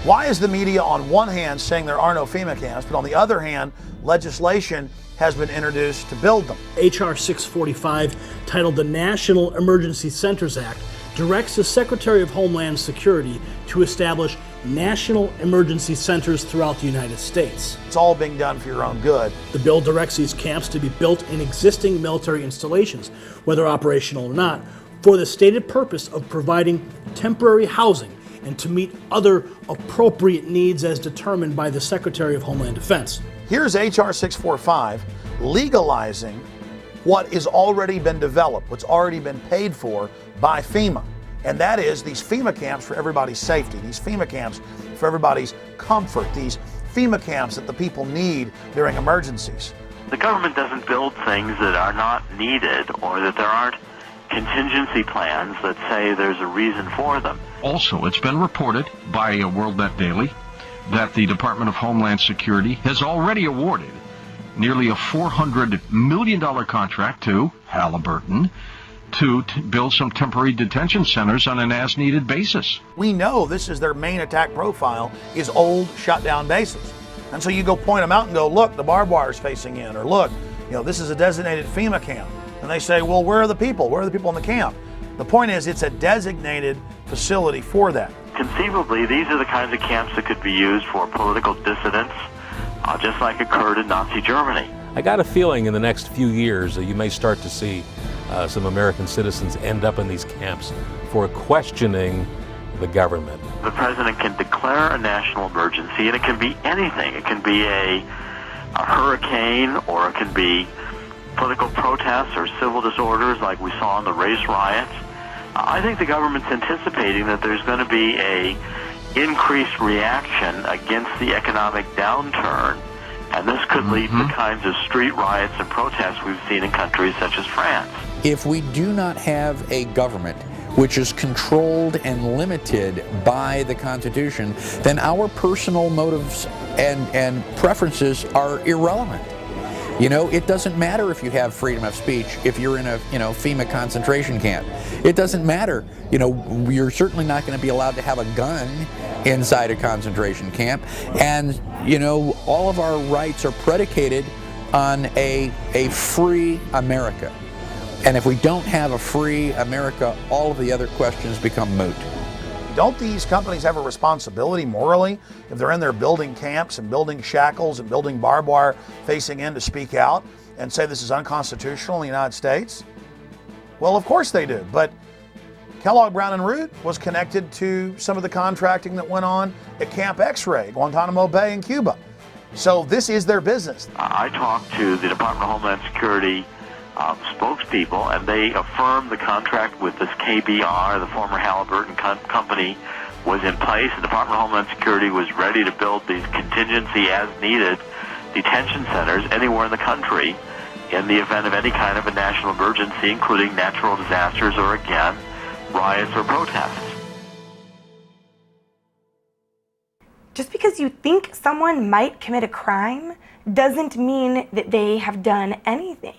Why is the media on one hand saying there are no FEMA camps, but on the other hand, legislation has been introduced to build them? H.R. 645, titled the National Emergency Centers Act, directs the Secretary of Homeland Security to establish national emergency centers throughout the United States. It's all being done for your own good. The bill directs these camps to be built in existing military installations, whether operational or not, for the stated purpose of providing temporary housing and to meet other appropriate needs as determined by the Secretary of Homeland Defense. Here's H.R. 645 legalizing what has already been developed, what's already been paid for by FEMA. And that is these FEMA camps for everybody's safety, these FEMA camps for everybody's comfort, these FEMA camps that the people need during emergencies. The government doesn't build things that are not needed or that there aren't contingency plans that say there's a reason for them. Also, it's been reported by WorldNet Daily that the Department of Homeland Security has already awarded nearly a $400 million contract to Halliburton to build some temporary detention centers on an as-needed basis. We know this is their main attack profile, is old, shut-down bases. And so you go point them out and go, look, the barbed wire's facing in, or look, you know, this is a designated FEMA camp. And they say, well, where are the people? Where are the people in the camp? The point is, it's a designated facility for that. Conceivably, these are the kinds of camps that could be used for political dissidents, just like occurred in Nazi Germany. I got a feeling in the next few years that you may start to see some American citizens end up in these camps for questioning the government. The president can declare a national emergency, and it can be anything. It can be a hurricane, or it can be political protests or civil disorders like we saw in the race riots. I think the government's anticipating that there's going to be a increased reaction against the economic downturn, and this could lead to the kinds of street riots and protests we've seen in countries such as France. If we do not have a government which is controlled and limited by the Constitution, then our personal motives and preferences are irrelevant. You know, it doesn't matter if you have freedom of speech if you're in a, FEMA concentration camp. It doesn't matter. You're certainly not going to be allowed to have a gun inside a concentration camp. And, all of our rights are predicated on a free America. And if we don't have a free America, all of the other questions become moot. Don't these companies have a responsibility morally if they're in there building camps and building shackles and building barbed wire facing in to speak out and say this is unconstitutional in the United States? Well, of course they do. But Kellogg Brown and Root was connected to some of the contracting that went on at Camp X-Ray, Guantanamo Bay in Cuba. So this is their business. I talked to the Department of Homeland Security spokespeople, and they affirmed the contract with this KBR, the former Halliburton company, was in place. The Department of Homeland Security was ready to build these contingency as needed detention centers anywhere in the country in the event of any kind of a national emergency, including natural disasters or, again, riots or protests. Just because you think someone might commit a crime doesn't mean that they have done anything,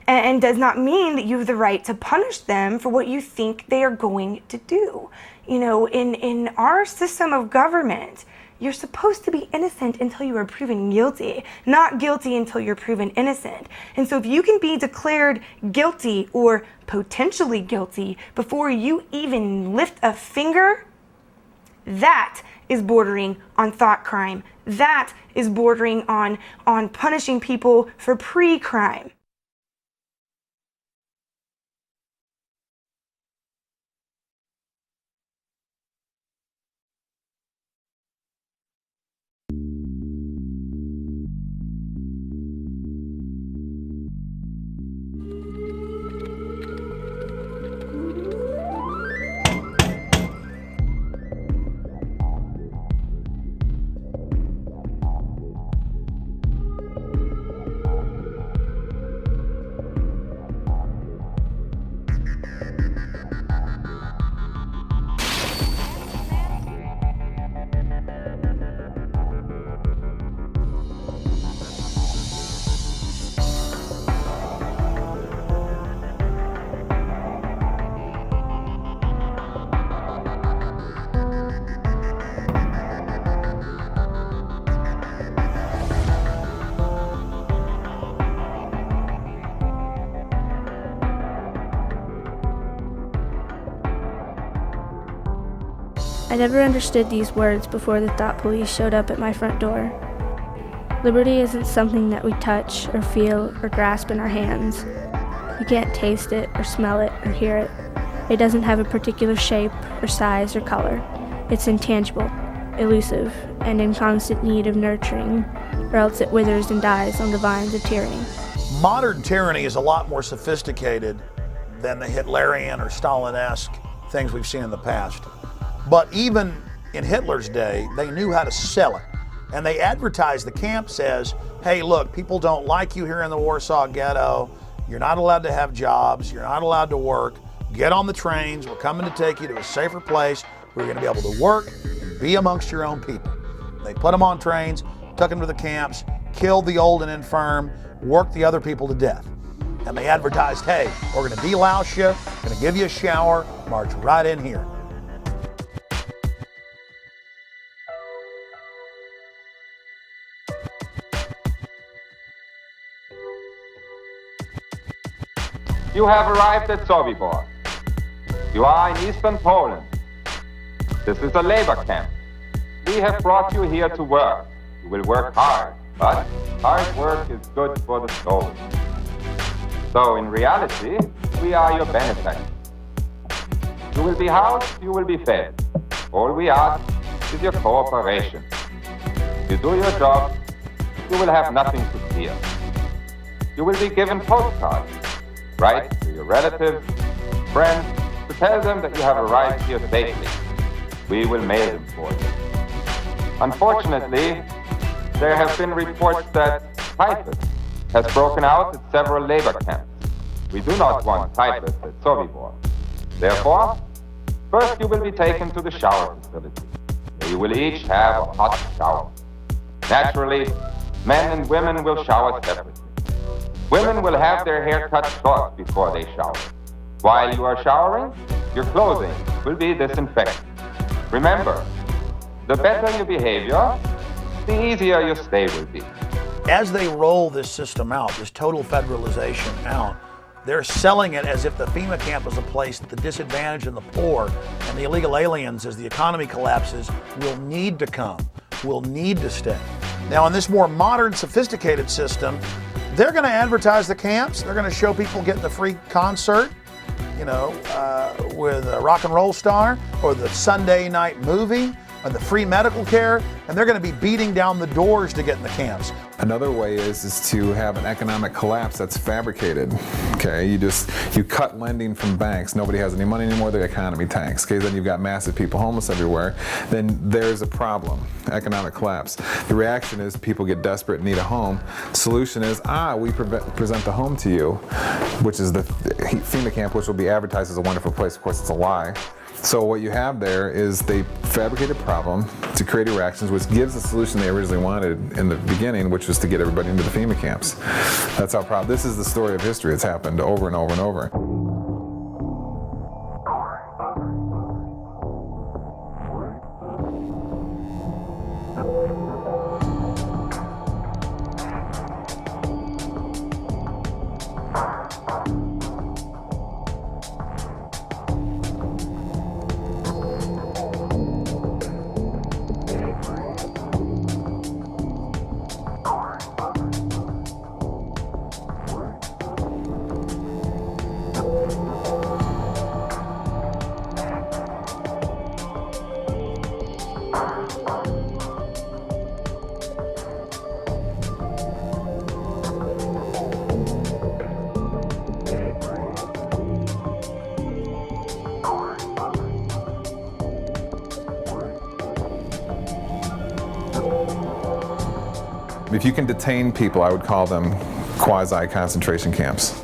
and does not mean that you have the right to punish them for what you think they are going to do. You know, in our system of government, you're supposed to be innocent until you are proven guilty, not guilty until you're proven innocent. And so if you can be declared guilty or potentially guilty before you even lift a finger, that is bordering on thought crime. That is bordering on punishing people for pre-crime. I never understood these words before the thought police showed up at my front door. Liberty isn't something that we touch or feel or grasp in our hands. You can't taste it or smell it or hear it. It doesn't have a particular shape or size or color. It's intangible, elusive, and in constant need of nurturing, or else it withers and dies on the vines of tyranny. Modern tyranny is a lot more sophisticated than the Hitlerian or Stalin-esque things we've seen in the past. But even in Hitler's day, they knew how to sell it. And they advertised the camps as, hey, look, people don't like you here in the Warsaw Ghetto. You're not allowed to have jobs. You're not allowed to work. Get on the trains. We're coming to take you to a safer place where you're going to be able to work and be amongst your own people. They put them on trains, took them to the camps, killed the old and infirm, worked the other people to death. And they advertised, hey, we're going to delouse you, going to give you a shower, march right in here. You have arrived at Sobibor. You are in eastern Poland. This is a labor camp. We have brought you here to work. You will work hard, but hard work is good for the soul. So in reality, we are your benefactors. You will be housed, you will be fed. All we ask is your cooperation. If you do your job, you will have nothing to fear. You will be given postcards. Write to your relatives, friends, to tell them that you have arrived here safely. We will mail them for you. Unfortunately, there have been reports that typhus has broken out at several labor camps. We do not want typhus at Sobibor. Therefore, first you will be taken to the shower facility, where you will each have a hot shower. Naturally, men and women will shower separately. Women will have their hair cut short before they shower. While you are showering, your clothing will be disinfected. Remember, the better your behavior, the easier your stay will be. As they roll this system out, this total federalization out, they're selling it as if the FEMA camp is a place that the disadvantaged and the poor and the illegal aliens, as the economy collapses, will need to come, will need to stay. Now, in this more modern, sophisticated system, they're going to advertise the camps. They're going to show people getting the free concert, with a rock and roll star, or the Sunday night movie, or the free medical care, and they're going to be beating down the doors to get in the camps. Another way is to have an economic collapse that's fabricated. Okay, you cut lending from banks. Nobody has any money anymore. The economy tanks. Okay, then you've got massive people homeless everywhere. Then there's a problem. Economic collapse. The reaction is people get desperate and need a home. Solution is we present the home to you, which is the FEMA camp, which will be advertised as a wonderful place. Of course, it's a lie. So what you have there is they fabricate a problem to create reactions, which gives the solution they originally wanted in the beginning, which was to get everybody into the FEMA camps. That's how proud. This is the story of history. It's happened over and over and over. If you can detain people, I would call them quasi-concentration camps.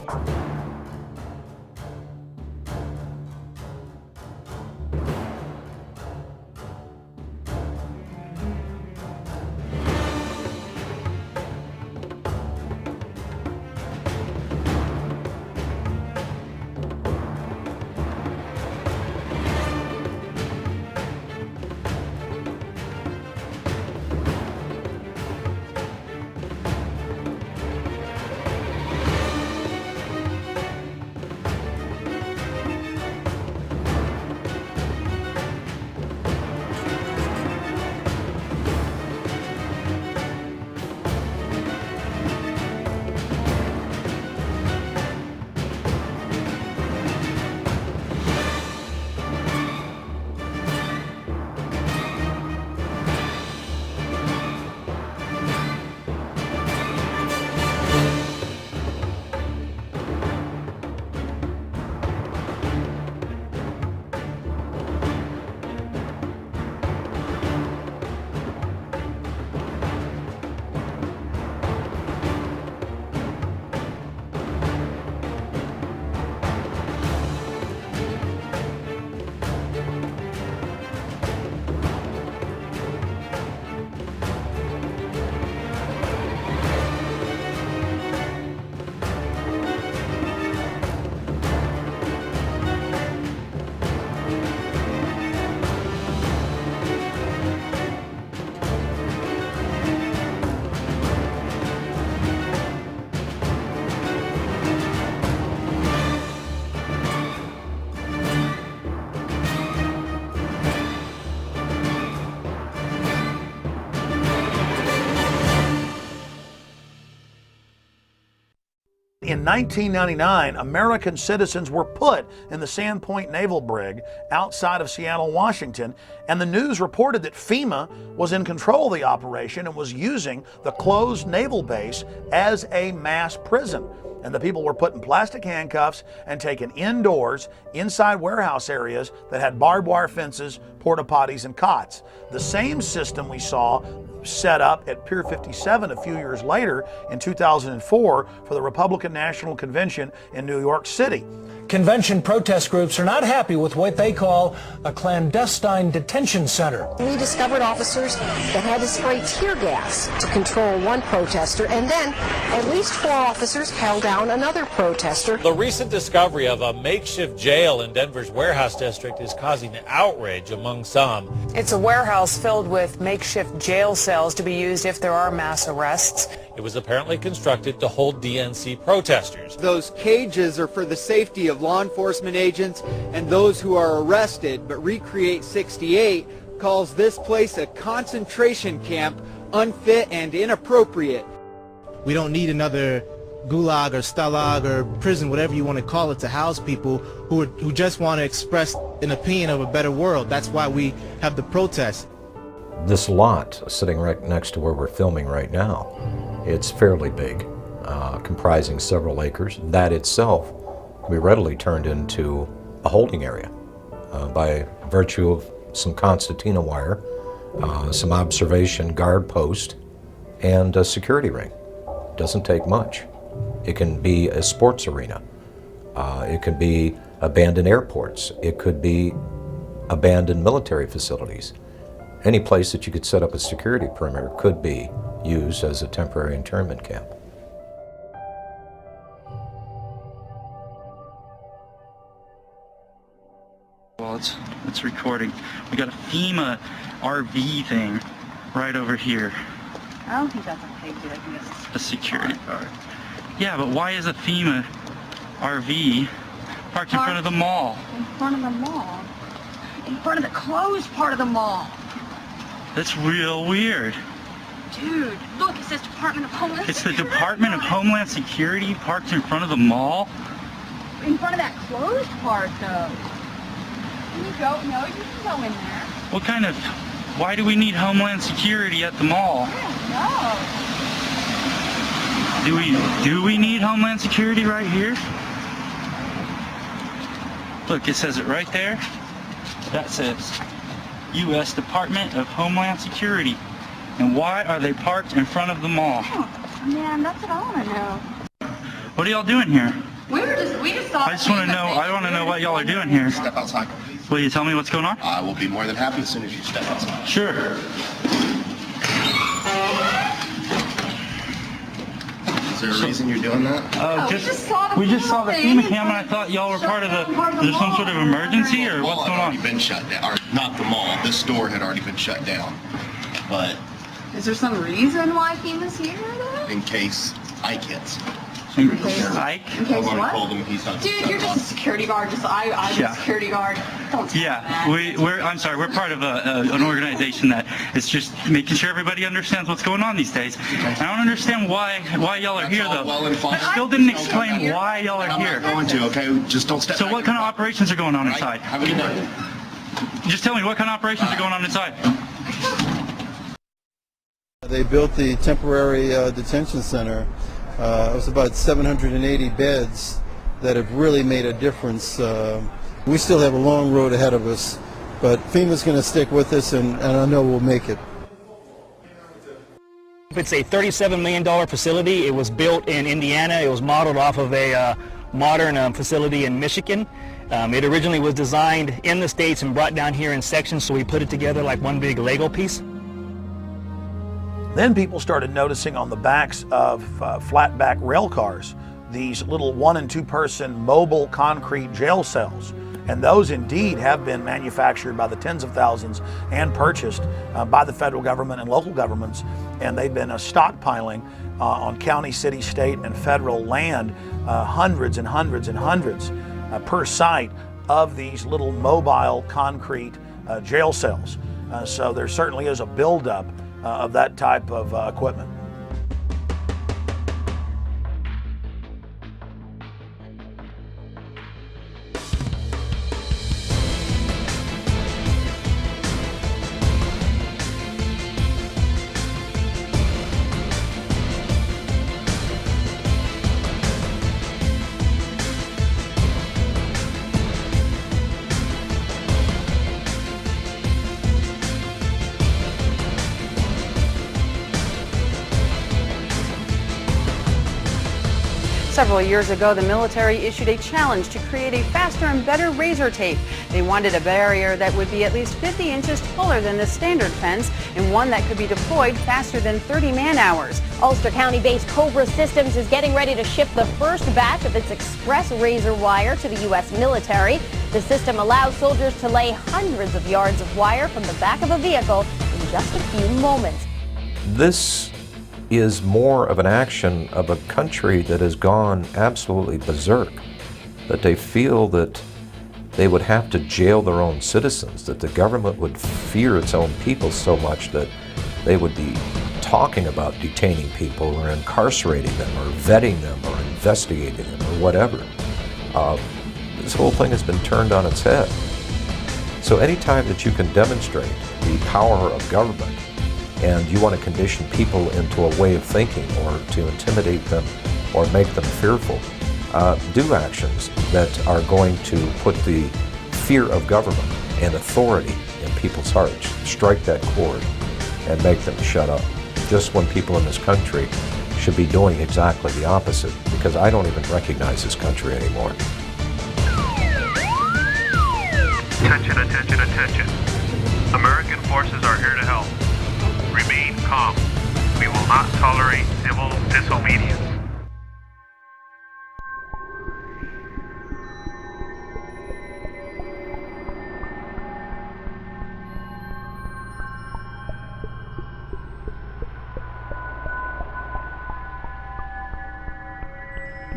In 1999, American citizens were put in the Sandpoint Naval Brig outside of Seattle, Washington, and the news reported that FEMA was in control of the operation and was using the closed naval base as a mass prison. And the people were put in plastic handcuffs and taken indoors, inside warehouse areas that had barbed wire fences, porta potties, and cots. The same system we saw set up at Pier 57 a few years later in 2004 for the Republican National Convention in New York City. Convention protest groups are not happy with what they call a clandestine detention center. We discovered officers that had to spray tear gas to control one protester, and then at least 4 officers held down another protester. The recent discovery of a makeshift jail in Denver's warehouse district is causing outrage among among some. It's a warehouse filled with makeshift jail cells to be used if there are mass arrests. It was apparently constructed to hold DNC protesters. Those cages are for the safety of law enforcement agents and those who are arrested, but Recreate 68 calls this place a concentration camp, unfit and inappropriate. We don't need another gulag or stalag or prison, whatever you want to call it, to house people who just want to express an opinion of a better world. That's why we have the protests. This lot sitting right next to where we're filming right now, it's fairly big, comprising several acres. That itself can be readily turned into a holding area by virtue of some concertina wire, some observation guard post, and a security ring. Doesn't take much. It can be a sports arena. It could be abandoned airports. It could be abandoned military facilities. Any place that you could set up a security perimeter could be used as a temporary internment camp. Well, it's recording. We got a FEMA RV thing right over here. I don't think that's okay, dude. I think it's a security guard. Yeah, but why is a FEMA RV parked in front of the mall? In front of the mall? In front of the closed part of the mall. That's real weird. Dude, look, it says Department of Homeland It's Security. the Department of Homeland Security parked in front of the mall? In front of that closed part, though. Can you go? No, you can go in there. What kind of... Why do we need Homeland Security at the mall? No. Do we need Homeland Security right here? Look, it says it right there. That says U.S. Department of Homeland Security. And why are they parked in front of the mall? Oh, man, that's what I want to know. What are y'all doing here? We just saw. I just want to know. I want to know what y'all are doing here. Step outside. Will you tell me what's going on? I will be more than happy as soon as you step outside. Sure. Is there a reason you're doing that? We just saw the FEMA cam, and I thought y'all were part of the. There's some sort of emergency, or what's going on? The mall had already been shut down. Or not the mall. This store had already been shut down. But Is there some reason why FEMA's here, though? in case Ike hits. Ike? In case what? Told him he's not. Dude, you're just a security guard. I'm a security guard. Don't tell me that. I'm sorry. We're part of an organization that is just making sure everybody understands what's going on these days. I don't understand why y'all are here, though. Well and fine. I still didn't explain why y'all are here. I'm not going to. Okay, just don't step. So back. what kind of operations are going on inside? Have a good day. Just tell me what kind of operations are going on inside. They built the temporary detention center. It was about 780 beds that have really made a difference. We still have a long road ahead of us, but FEMA's going to stick with us, and I know we'll make it. It's a $37 million facility. It was built in Indiana. It was modeled off of a modern facility in Michigan. It originally was designed in the States and brought down here in sections, so we put it together like one big Lego piece. Then people started noticing on the backs of flatback rail cars these little 1- and 2-person mobile concrete jail cells. And those indeed have been manufactured by the tens of thousands and purchased by the federal government and local governments. And they've been stockpiling on county, city, state, and federal land hundreds and hundreds and hundreds per site of these little mobile concrete jail cells. So there certainly is a buildup of that type of equipment. Several years ago, the military issued a challenge to create a faster and better razor tape. They wanted a barrier that would be at least 50 inches taller than the standard fence and one that could be deployed faster than 30 man-hours. Ulster County-based Cobra Systems is getting ready to ship the first batch of its express razor wire to the U.S. military. The system allows soldiers to lay hundreds of yards of wire from the back of a vehicle in just a few moments. This is more of an action of a country that has gone absolutely berserk, that they feel that they would have to jail their own citizens, that the government would fear its own people so much that they would be talking about detaining people or incarcerating them or vetting them or investigating them or whatever. This whole thing has been turned on its head. So anytime that you can demonstrate the power of government and you want to condition people into a way of thinking or to intimidate them or make them fearful, do actions that are going to put the fear of government and authority in people's hearts. Strike that chord and make them shut up. Just when people in this country should be doing exactly the opposite, because I don't even recognize this country anymore. Attention, attention, attention. American forces are here to help. Remain calm. We will not tolerate civil disobedience.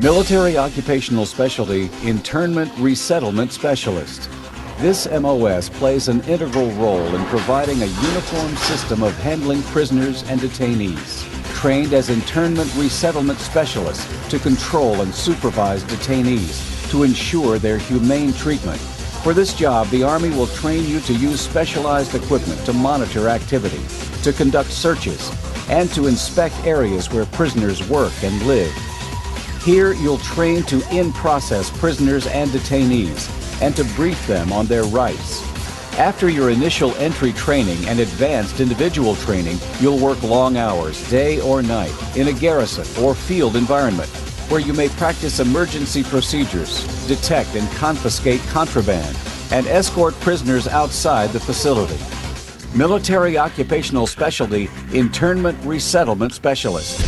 Military Occupational Specialty Internment Resettlement Specialist. This MOS plays an integral role in providing a uniform system of handling prisoners and detainees. Trained as internment resettlement specialists to control and supervise detainees to ensure their humane treatment. For this job, the Army will train you to use specialized equipment to monitor activity, to conduct searches, and to inspect areas where prisoners work and live. Here, you'll train to in-process prisoners and detainees and to brief them on their rights. After your initial entry training and advanced individual training, you'll work long hours, day or night, in a garrison or field environment, where you may practice emergency procedures, detect and confiscate contraband, and escort prisoners outside the facility. Military Occupational Specialty Internment Resettlement Specialist.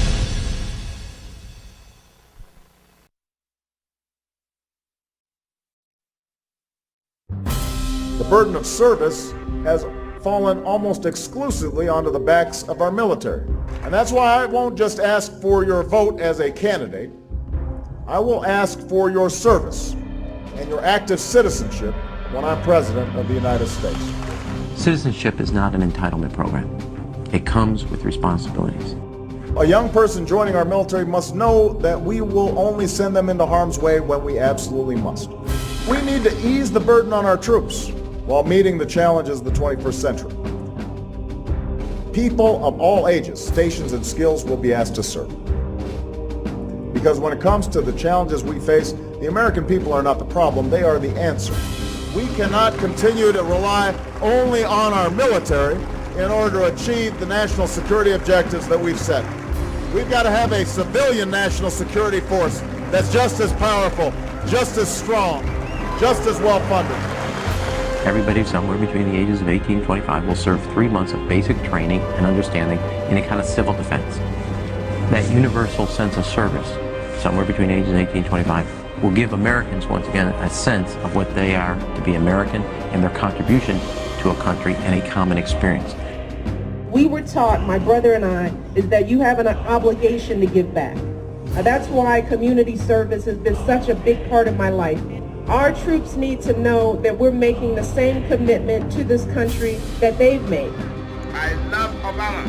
The burden of service has fallen almost exclusively onto the backs of our military. And that's why I won't just ask for your vote as a candidate. I will ask for your service and your active citizenship when I'm President of the United States. Citizenship is not an entitlement program. It comes with responsibilities. A young person joining our military must know that we will only send them into harm's way when we absolutely must. We need to ease the burden on our troops while meeting the challenges of the 21st century. People of all ages, stations, and skills will be asked to serve. Because when it comes to the challenges we face, the American people are not the problem, they are the answer. We cannot continue to rely only on our military in order to achieve the national security objectives that we've set. We've got to have a civilian national security force that's just as powerful, just as strong, just as well funded. Everybody somewhere between the ages of 18 and 25 will serve 3 months of basic training and understanding in a kind of civil defense. That universal sense of service, somewhere between ages 18 and 25, will give Americans, once again, a sense of what they are to be American and their contribution to a country and a common experience. We were taught, my brother and I, is that you have an obligation to give back. That's why community service has been such a big part of my life. Our troops need to know that we're making the same commitment to this country that they've made. I love Obama.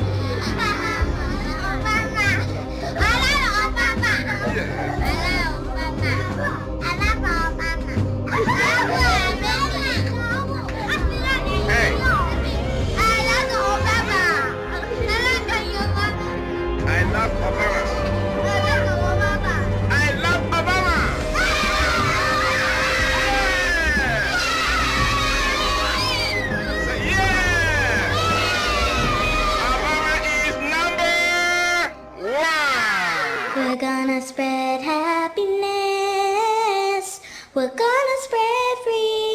We're gonna spread happiness. We're gonna spread freedom.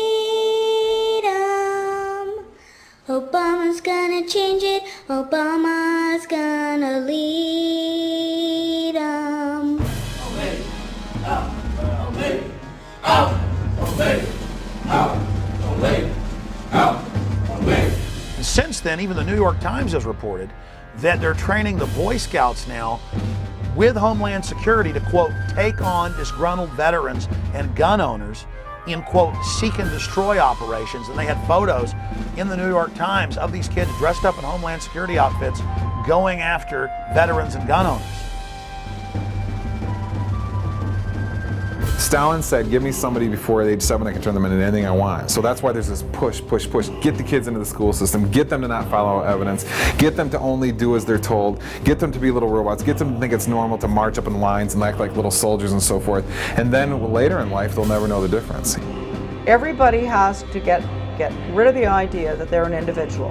Obama's gonna change it. Obama's gonna lead 'em. Obey. Up. Obey. Up. Obey. Up. then, even the New York Times has reported that they're training the Boy Scouts now with Homeland Security to, quote, take on disgruntled veterans and gun owners in, quote, seek and destroy operations. And they had photos in the New York Times of these kids dressed up in Homeland Security outfits going after veterans and gun owners. Stalin said, give me somebody before age 7 that can turn them into anything I want. So that's why there's this push. Get the kids into the school system, get them to not follow evidence, get them to only do as they're told, get them to be little robots, get them to think it's normal to march up in lines and act like little soldiers and so forth. And then later in life, they'll never know the difference. Everybody has to get rid of the idea that they're an individual.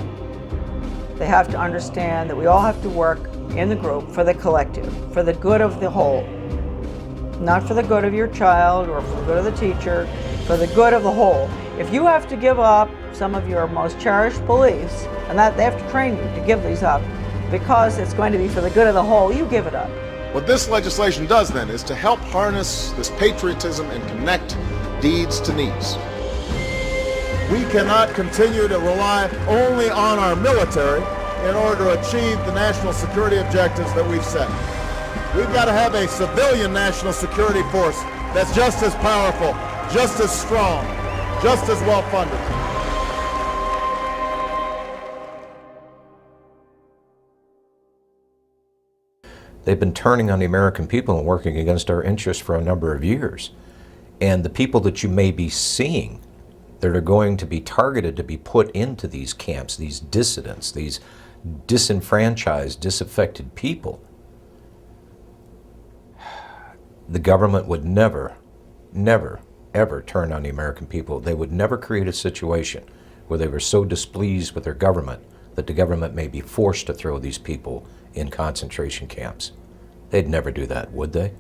They have to understand that we all have to work in the group for the collective, for the good of the whole. Not for the good of your child or for the good of the teacher, for the good of the whole. If you have to give up some of your most cherished beliefs, and that they have to train you to give these up because it's going to be for the good of the whole, you give it up. What this legislation does then is to help harness this patriotism and connect deeds to needs. We cannot continue to rely only on our military in order to achieve the national security objectives that we've set. We've got to have a civilian national security force that's just as powerful, just as strong, just as well funded. They've been turning on the American people and working against our interests for a number of years. And the people that you may be seeing that are going to be targeted to be put into these camps, these dissidents, these disenfranchised, disaffected people, the government would never, ever turn on the American people. They would never create a situation where they were so displeased with their government that the government may be forced to throw these people in concentration camps. They'd never do that, would they?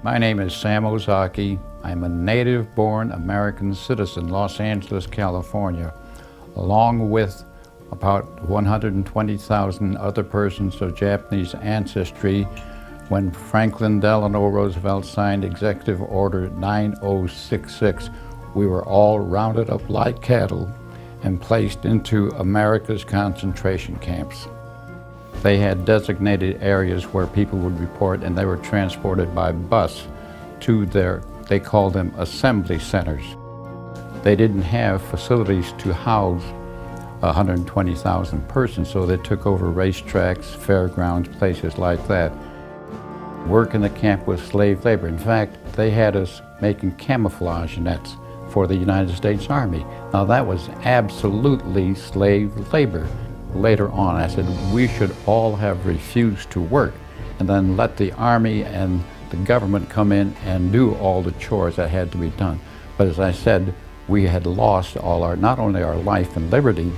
My name is Sam Ozaki. I'm a native-born American citizen, Los Angeles, California, along with about 120,000 other persons of Japanese ancestry when Franklin Delano Roosevelt signed Executive Order 9066. We were all rounded up like cattle and placed into America's concentration camps. They had designated areas where people would report, and they were transported by bus to they called them assembly centers. They didn't have facilities to house 120,000 persons, so they took over racetracks, fairgrounds, places like that. Work in the camp was slave labor. In fact, they had us making camouflage nets for the United States Army. Now that was absolutely slave labor. Later on, I said we should all have refused to work and then let the Army and the government come in and do all the chores that had to be done. But as I said, we had lost all our, not only our life and liberty,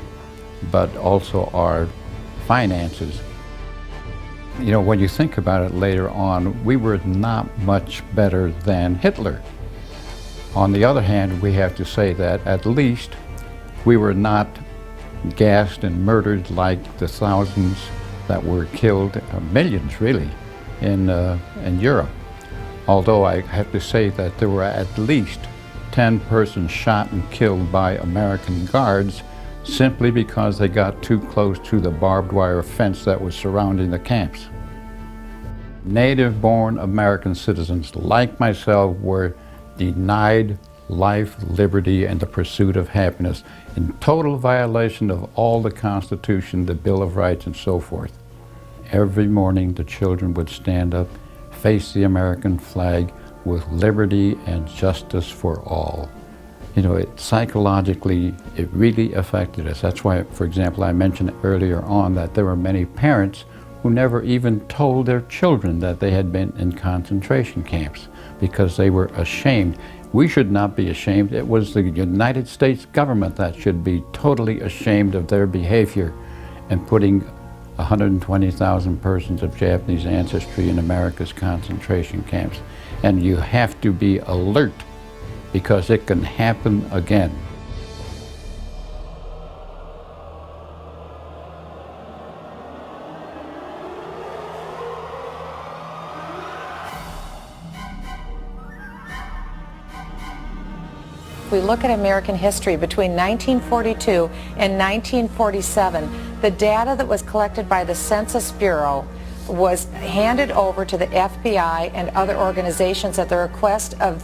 but also our finances. You know, when you think about it later on, we were not much better than Hitler. On the other hand, we have to say that at least we were not gassed and murdered like the thousands that were killed, millions really, in Europe. Although I have to say that there were at least 10 persons shot and killed by American guards simply because they got too close to the barbed wire fence that was surrounding the camps. Native-born American citizens like myself were denied life, liberty, and the pursuit of happiness in total violation of all the Constitution, the Bill of Rights, and so forth. Every morning the children would stand up, face the American flag with liberty and justice for all. You know, psychologically, it really affected us. That's why, for example, I mentioned earlier on that there were many parents who never even told their children that they had been in concentration camps because they were ashamed. We should not be ashamed. It was the United States government that should be totally ashamed of their behavior and putting 120,000 persons of Japanese ancestry in America's concentration camps. And you have to be alert because it can happen again. If we look at American history between 1942 and 1947, the data that was collected by the Census Bureau was handed over to the FBI and other organizations at the request of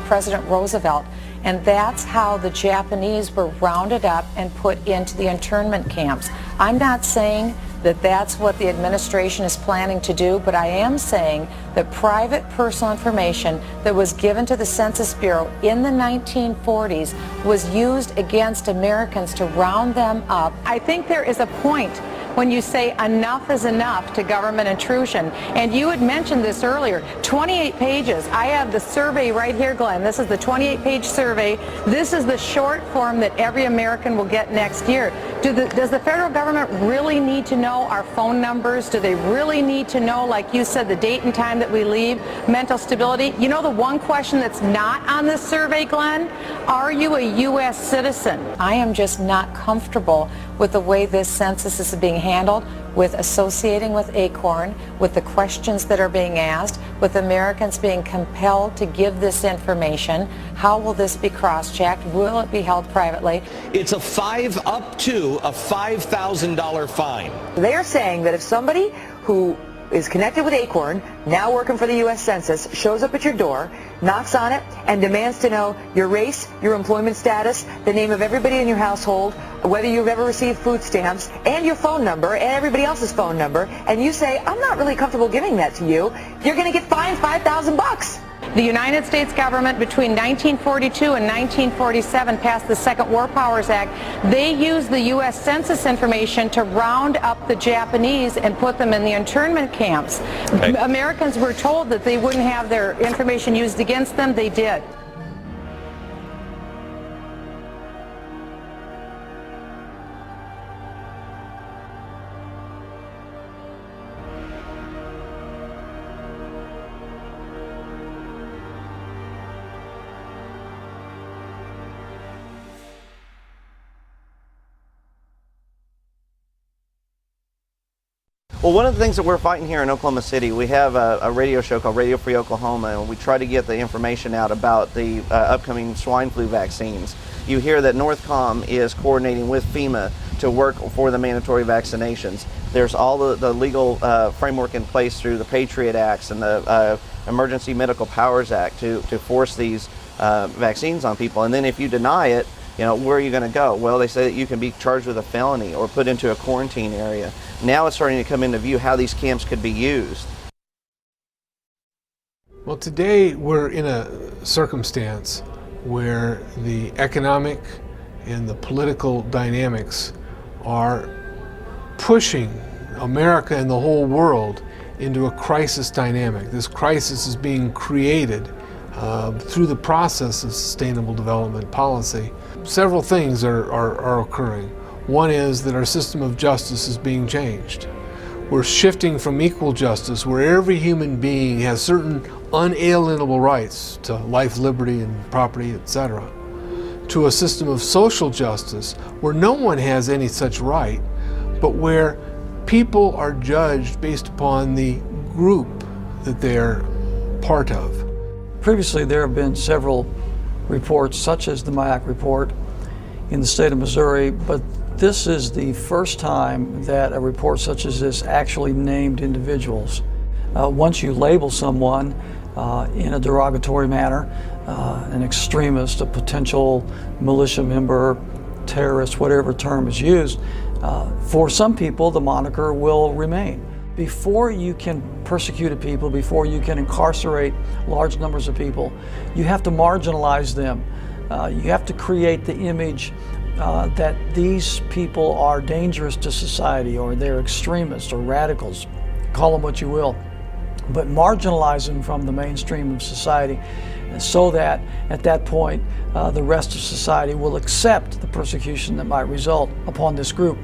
President Roosevelt. And that's how the Japanese were rounded up and put into the internment camps. I'm not saying that that's what the administration is planning to do, but I am saying that private personal information that was given to the Census Bureau in the 1940s was used against Americans to round them up. I think there is a point when you say enough is enough to government intrusion. And you had mentioned this earlier, 28 pages. I have the survey right here, Glenn. This is the 28-page survey. This is the short form that every American will get next year. Does the federal government really need to know our phone numbers? Do they really need to know, like you said, the date and time that we leave, mental stability? You know the one question that's not on this survey, Glenn? Are you a U.S. citizen? I am just not comfortable with the way this census is being handled, with associating with ACORN, with the questions that are being asked, with Americans being compelled to give this information. How will this be cross-checked? Will it be held privately? It's up to a $5,000 fine. They're saying that if somebody who is connected with ACORN, now working for the U.S. Census, shows up at your door, knocks on it, and demands to know your race, your employment status, the name of everybody in your household, whether you've ever received food stamps, and your phone number, and everybody else's phone number, and you say, I'm not really comfortable giving that to you, you're going to get fined $5,000. The United States government between 1942 and 1947 passed the Second War Powers Act. They used the U.S. Census information to round up the Japanese and put them in the internment camps. Okay. Americans were told that they wouldn't have their information used against them. They did. Well, one of the things that we're fighting here in Oklahoma City, we have a radio show called Radio Free Oklahoma, and we try to get the information out about the upcoming swine flu vaccines. You hear that Northcom is coordinating with FEMA to work for the mandatory vaccinations. There's all the legal framework in place through the Patriot Acts and the Emergency Medical Powers Act to force these vaccines on people. And then if you deny it, you know, where are you going to go? Well, they say that you can be charged with a felony or put into a quarantine area. Now it's starting to come into view how these camps could be used. Well, today we're in a circumstance where the economic and the political dynamics are pushing America and the whole world into a crisis dynamic. This crisis is being created through the process of sustainable development policy. Several things are occurring. One is that our system of justice is being changed. We're shifting from equal justice, where every human being has certain unalienable rights to life, liberty, and property, etc., to a system of social justice where no one has any such right, but where people are judged based upon the group that they're part of. Previously, there have been several reports, such as the MIAC report in the state of Missouri, but this is the first time that a report such as this actually named individuals. Once you label someone in a derogatory manner, an extremist, a potential militia member, terrorist, whatever term is used, for some people the moniker will remain. Before you can persecute people, before you can incarcerate large numbers of people, you have to marginalize them. You have to create the image that these people are dangerous to society, or they're extremists or radicals, call them what you will, but marginalize them from the mainstream of society so that at that point the rest of society will accept the persecution that might result upon this group.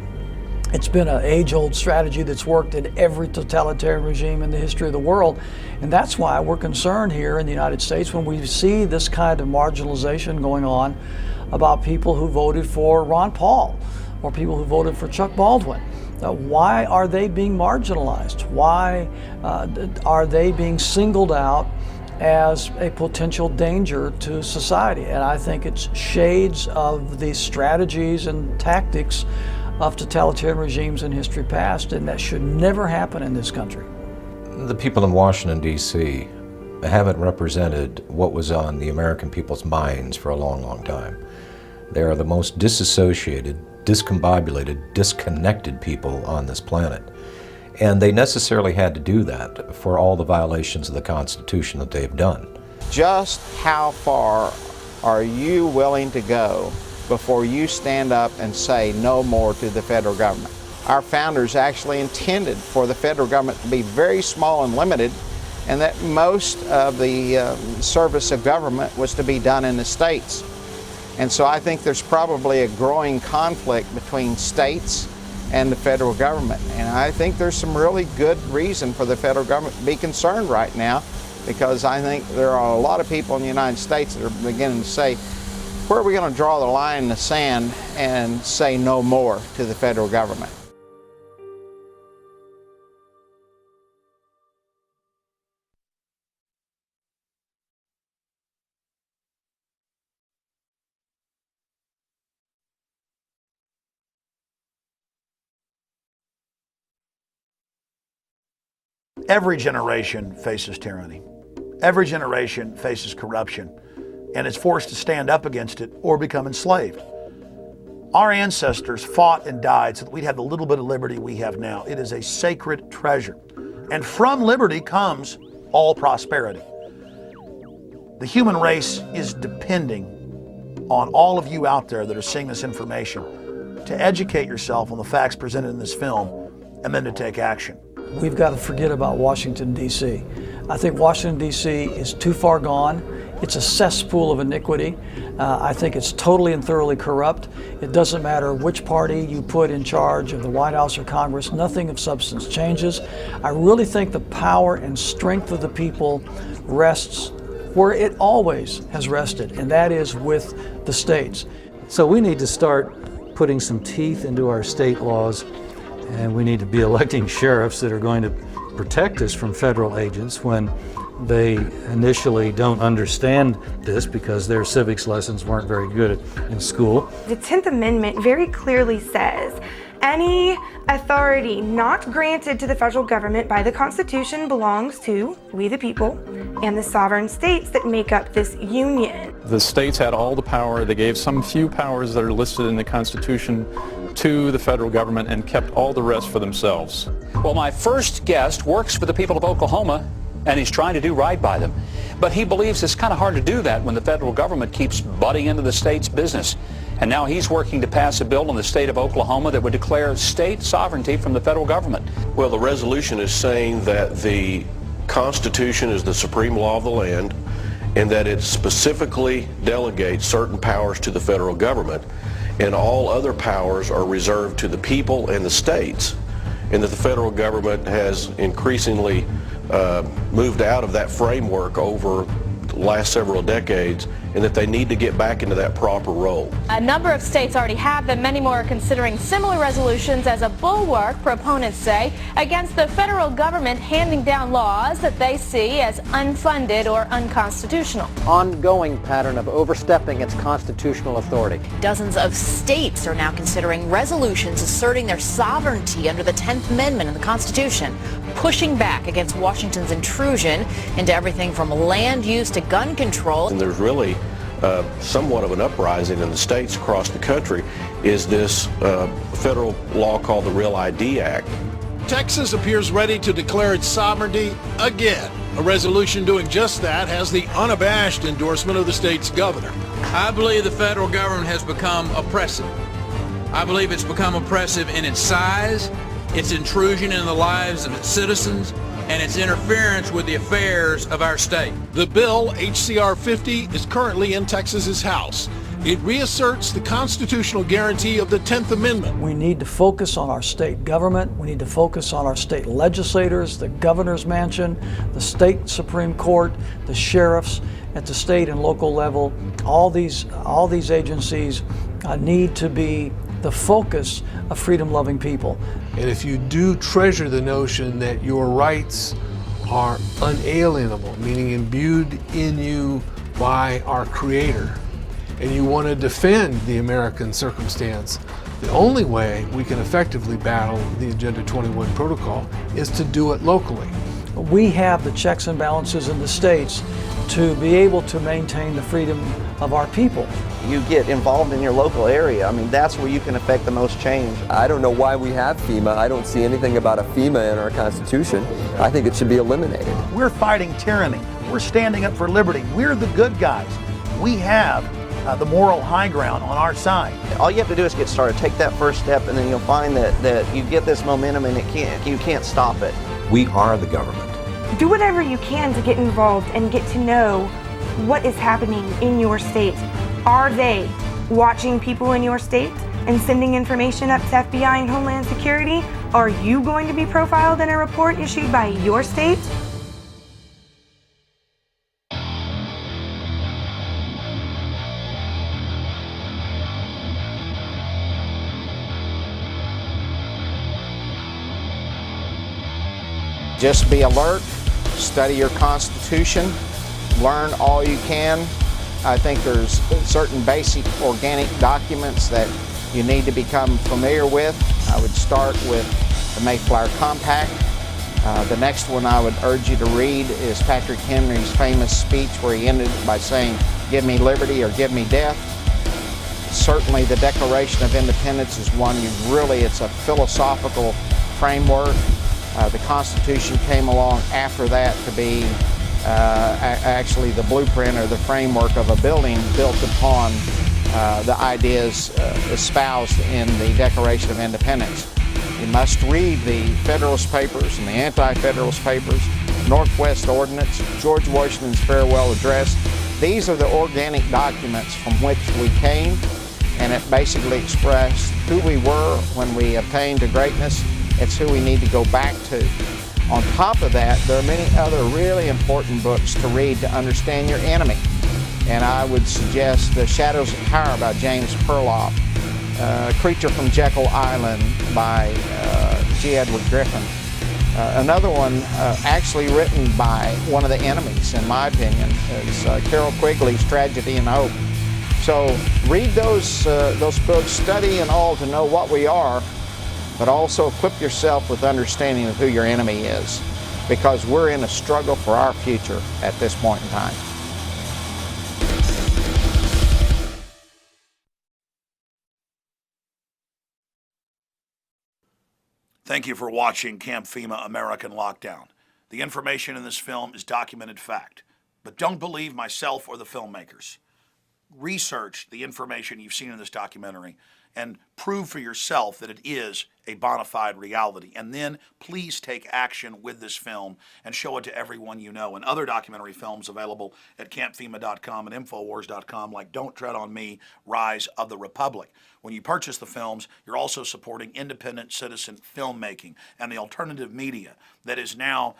It's been an age-old strategy that's worked in every totalitarian regime in the history of the world, and that's why we're concerned here in the United States when we see this kind of marginalization going on about people who voted for Ron Paul or people who voted for Chuck Baldwin. Why are they being marginalized? Why are they being singled out as a potential danger to society. And I think it's shades of the strategies and tactics of totalitarian regimes in history past, and that should never happen in this country. The people in Washington, D.C. haven't represented what was on the American people's minds for a long, long time. They are the most disassociated, discombobulated, disconnected people on this planet. And they necessarily had to do that for all the violations of the Constitution that they've done. Just how far are you willing to go before you stand up and say no more to the federal government? Our founders actually intended for the federal government to be very small and limited, and that most of the service of government was to be done in the states. And so I think there's probably a growing conflict between states and the federal government. And I think there's some really good reason for the federal government to be concerned right now, because I think there are a lot of people in the United States that are beginning to say, where are we going to draw the line in the sand and say no more to the federal government? Every generation faces tyranny. Every generation faces corruption and is forced to stand up against it or become enslaved. Our ancestors fought and died so that we'd have the little bit of liberty we have now. It is a sacred treasure. And from liberty comes all prosperity. The human race is depending on all of you out there that are seeing this information to educate yourself on the facts presented in this film and then to take action. We've got to forget about Washington, D.C. I think Washington, D.C. is too far gone. It's a cesspool of iniquity. I think it's totally and thoroughly corrupt. It doesn't matter which party you put in charge of the White House or Congress, nothing of substance changes. I really think the power and strength of the people rests where it always has rested, and that is with the states. So we need to start putting some teeth into our state laws, and we need to be electing sheriffs that are going to protect us from federal agents when they initially don't understand this because their civics lessons weren't very good in school. The 10th Amendment very clearly says any authority not granted to the federal government by the Constitution belongs to we the people and the sovereign states that make up this union. The states had all the power. They gave some few powers that are listed in the Constitution to the federal government and kept all the rest for themselves. Well, my first guest works for the people of Oklahoma, and he's trying to do right by them. But he believes it's kind of hard to do that when the federal government keeps butting into the state's business. And now he's working to pass a bill in the state of Oklahoma that would declare state sovereignty from the federal government. Well, the resolution is saying that the Constitution is the supreme law of the land and that it specifically delegates certain powers to the federal government, and all other powers are reserved to the people and the states, and that the federal government has increasingly moved out of that framework over the last several decades, and that they need to get back into that proper role. A number of states already have them. Many more are considering similar resolutions as a bulwark, proponents say, against the federal government handing down laws that they see as unfunded or unconstitutional. Ongoing pattern of overstepping its constitutional authority. Dozens of states are now considering resolutions asserting their sovereignty under the 10th Amendment in the Constitution, pushing back against Washington's intrusion into everything from land use to gun control. And there's really somewhat of an uprising in the states across the country is this federal law called the Real ID Act. Texas appears ready to declare its sovereignty again. A resolution doing just that has the unabashed endorsement of the state's governor. I believe the federal government has become oppressive. I believe it's become oppressive in its size, its intrusion in the lives of its citizens, and its interference with the affairs of our state. The bill, HCR 50, is currently in Texas's House. It reasserts the constitutional guarantee of the 10th Amendment. We need to focus on our state government. We need to focus on our state legislators, the governor's mansion, the state Supreme Court, the sheriffs at the state and local level. All these agencies need to be the focus of freedom-loving people. And if you do treasure the notion that your rights are unalienable, meaning imbued in you by our Creator, and you want to defend the American circumstance, the only way we can effectively battle the Agenda 21 protocol is to do it locally. We have the checks and balances in the states to be able to maintain the freedom of our people. You get involved in your local area. I mean, that's where you can affect the most change. I don't know why we have FEMA. I don't see anything about a FEMA in our Constitution. I think it should be eliminated. We're fighting tyranny. We're standing up for liberty. We're the good guys. We have the moral high ground on our side. All you have to do is get started. Take that first step, and then you'll find that you get this momentum, and you can't stop it. We are the government. Do whatever you can to get involved and get to know what is happening in your state. Are they watching people in your state and sending information up to FBI and Homeland Security? Are you going to be profiled in a report issued by your state? Just be alert, study your Constitution, learn all you can. I think there's certain basic organic documents that you need to become familiar with. I would start with the Mayflower Compact. The next one I would urge you to read is Patrick Henry's famous speech where he ended by saying, "Give me liberty or give me death." Certainly the Declaration of Independence is one it's a philosophical framework. The Constitution came along after that to be actually the blueprint or the framework of a building built upon the ideas espoused in the Declaration of Independence. You must read the Federalist Papers and the Anti-Federalist Papers, Northwest Ordinance, George Washington's Farewell Address. These are the organic documents from which we came, and it basically expressed who we were when we attained to greatness. It's who we need to go back to. On top of that, there are many other really important books to read to understand your enemy. And I would suggest The Shadows of Power by James Perloff, Creature from Jekyll Island by G. Edward Griffin. Another one actually written by one of the enemies, in my opinion, is Carol Quigley's Tragedy and Hope. So read those books, study and all to know what we are, but also equip yourself with understanding of who your enemy is, because we're in a struggle for our future at this point in time. Thank you for watching Camp FEMA American Lockdown. The information in this film is documented fact, but don't believe myself or the filmmakers. Research the information you've seen in this documentary and prove for yourself that it is a bona fide reality. And then please take action with this film and show it to everyone you know. And other documentary films available at campfema.com and infowars.com, like Don't Tread on Me, Rise of the Republic. When you purchase the films, you're also supporting independent citizen filmmaking and the alternative media that is now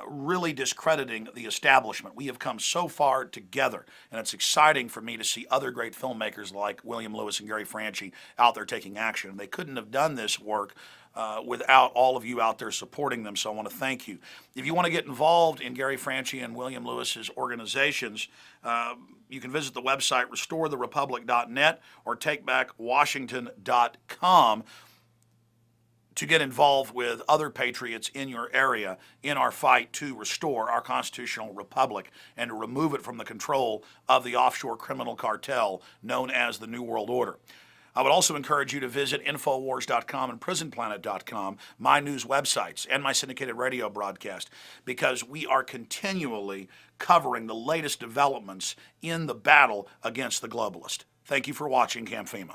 really discrediting the establishment. We have come so far together, and it's exciting for me to see other great filmmakers like William Lewis and Gary Franchi out there taking action. They couldn't have done this work without all of you out there supporting them, so I want to thank you. If you want to get involved in Gary Franchi and William Lewis's organizations, you can visit the website restoretherepublic.net or takebackwashington.com to get involved with other patriots in your area in our fight to restore our constitutional republic and to remove it from the control of the offshore criminal cartel known as the New World Order. I would also encourage you to visit Infowars.com and PrisonPlanet.com, my news websites, and my syndicated radio broadcast, because we are continually covering the latest developments in the battle against the globalist. Thank you for watching Camp FEMA.